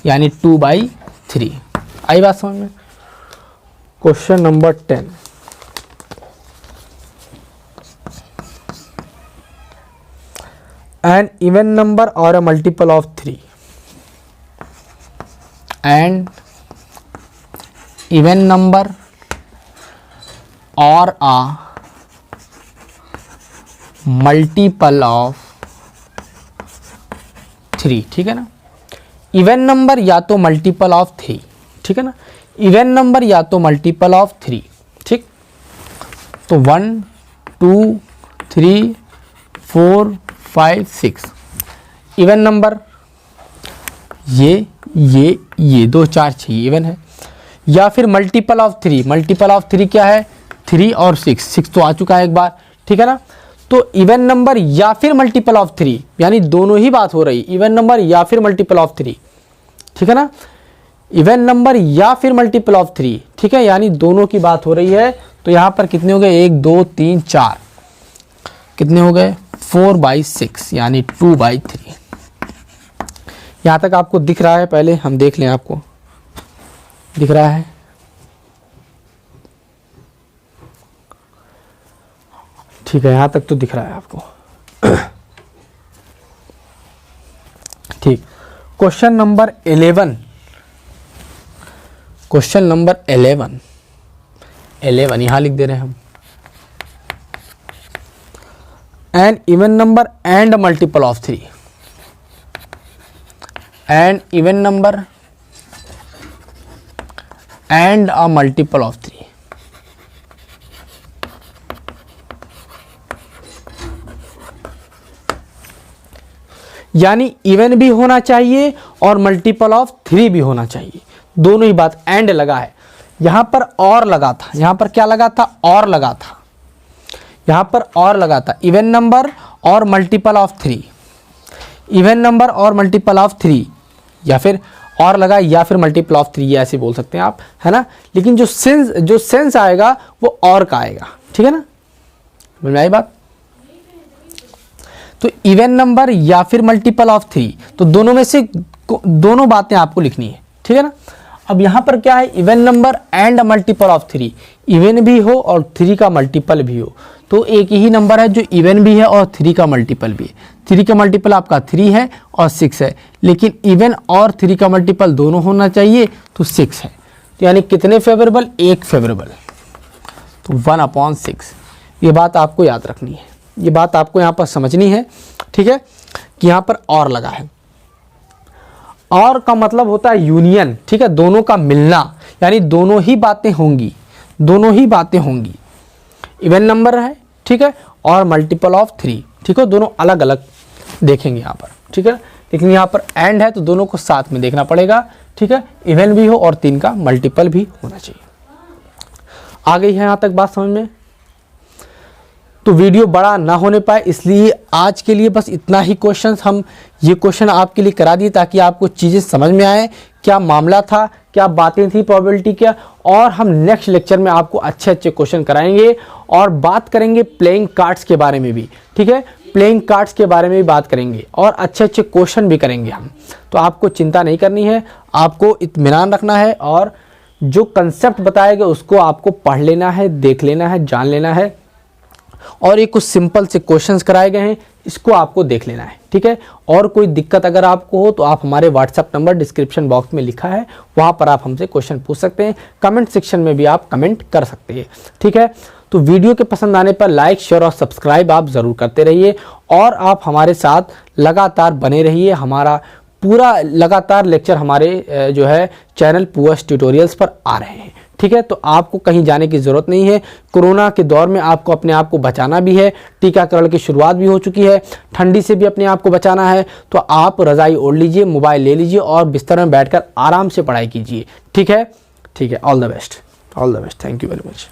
यानी 2/3। आई बात समझ में? Question number 10, an even number or a multiple of 3, and even number or a multiple of 3। ठीक है ना, इवन नंबर या तो मल्टीपल ऑफ 3। ठीक है ना, इवन नंबर या तो मल्टीपल ऑफ 3। ठीक, तो 1, 2, 3, 4, 5, 6 इवन नंबर, ये 2, 4, 6 इवन है, या फिर मल्टीपल ऑफ 3। मल्टीपल ऑफ 3 क्या है? 3 और 6 तो आ चुका है एक बार। ठीक है ना, तो इवन नंबर या फिर मल्टीपल ऑफ 3 यानी दोनों ही बात हो रही, इवन नंबर या फिर मल्टीपल ऑफ 3। ठीक है ना, इवन नंबर या फिर मल्टीपल ऑफ 3। ठीक है, यानी दोनों की बात हो रही है। तो यहां पर कितने हो गए? 1, 2, 3, 4, कितने हो गए? 4/6 यानी 2/3। यहां तक आपको दिख रहा है? पहले हम देख लें, आपको दिख रहा है? ठीक है, यहां तक तो दिख रहा है आपको। ठीक, क्वेश्चन नंबर 11, क्वेश्चन नंबर 11 यहां लिख दे रहे हैं हम। An even number and multiple of 3, an even number and a multiple of 3। यानी इवन भी होना चाहिए और मल्टीपल ऑफ 3 भी होना चाहिए, दोनों ही बात एंड लगा है। यहाँ पर और लगा था, यहाँ पर क्या लगा था, और लगा था, यहाँ पर और लगा था, इवन नंबर और मल्टीपल ऑफ 3, इवन नंबर और मल्टीपल ऑफ 3, या फिर और लगा या फिर मल्टीपल ऑफ 3, ये ऐसे बोल सकते हैं आप, है ना। लेकिन जो सेंस आएगा वो और का आएगा, ठीक है ना, समझ में आई बात। तो इवन नंबर या फिर मल्टीपल ऑफ 3, तो दोनों में से दोनों बातें आपको लिखनी है, ठीक है ना। अब यहाँ पर क्या है, even number and multiple of 3, even भी हो और 3 का मल्टीपल भी हो, तो एक ही नंबर है जो इवन भी है और 3 का मल्टीपल भी है। 3 का मल्टीपल आपका 3 है और 6 है, लेकिन इवन और 3 का मल्टीपल दोनों होना चाहिए, तो 6 है। तो यानी कितने फेवरेबल, एक फेवरेबल, तो 1/6। ये बात आपको याद रखनी है, ये बात आपको यहाँ पर समझनी है, ठीक है, कि यहाँ पर और लगा है। और का मतलब होता है यूनियन, ठीक है, दोनों का मिलना, यानी दोनों ही बातें होंगी, दोनों ही बातें होंगी। इवन नंबर है, ठीक है, और मल्टीपल ऑफ 3, ठीक है, दोनों अलग अलग देखेंगे यहाँ पर, ठीक है। लेकिन यहाँ पर एंड है तो दोनों को साथ में देखना पड़ेगा, ठीक है, इवन भी हो और 3 का मल्टीपल भी होना चाहिए। आ गई है यहाँ तक बात समझ में। तो वीडियो बड़ा ना होने पाए इसलिए आज के लिए बस इतना ही क्वेश्चन, हम ये क्वेश्चन आपके लिए करा दिए ताकि आपको चीज़ें समझ में आए, क्या मामला था, क्या बातें थी प्रोबेबिलिटी क्या। और हम नेक्स्ट लेक्चर में आपको अच्छे अच्छे क्वेश्चन कराएंगे और बात करेंगे प्लेइंग कार्ड्स के बारे में भी, ठीक है, प्लेइंग कार्ड्स के बारे में भी बात करेंगे और अच्छे अच्छे क्वेश्चन भी करेंगे हम। तो आपको चिंता नहीं करनी है, आपको इत्मीनान रखना है और जो कंसेप्ट बताए गए उसको आपको पढ़ लेना है, देख लेना है, जान लेना है। और ये कुछ सिंपल से क्वेश्चंस कराए गए हैं, इसको आपको देख लेना है, ठीक है। और कोई दिक्कत अगर आपको हो तो आप हमारे व्हाट्सएप नंबर डिस्क्रिप्शन बॉक्स में लिखा है, वहाँ पर आप हमसे क्वेश्चन पूछ सकते हैं। कमेंट सेक्शन में भी आप कमेंट कर सकते हैं, ठीक है। तो वीडियो के पसंद आने पर लाइक, शेयर और सब्सक्राइब आप ज़रूर करते रहिए और आप हमारे साथ लगातार बने रहिए। हमारा पूरा लगातार लेक्चर हमारे जो है चैनल पूअर्स ट्यूटोरियल्स पर आ रहे हैं, ठीक है। तो आपको कहीं जाने की ज़रूरत नहीं है। कोरोना के दौर में आपको अपने आप को बचाना भी है, टीकाकरण की शुरुआत भी हो चुकी है, ठंडी से भी अपने आप को बचाना है। तो आप रज़ाई ओढ़ लीजिए, मोबाइल ले लीजिए और बिस्तर में बैठकर आराम से पढ़ाई कीजिए, ठीक है। ठीक है, all the best, all the best, thank you very much.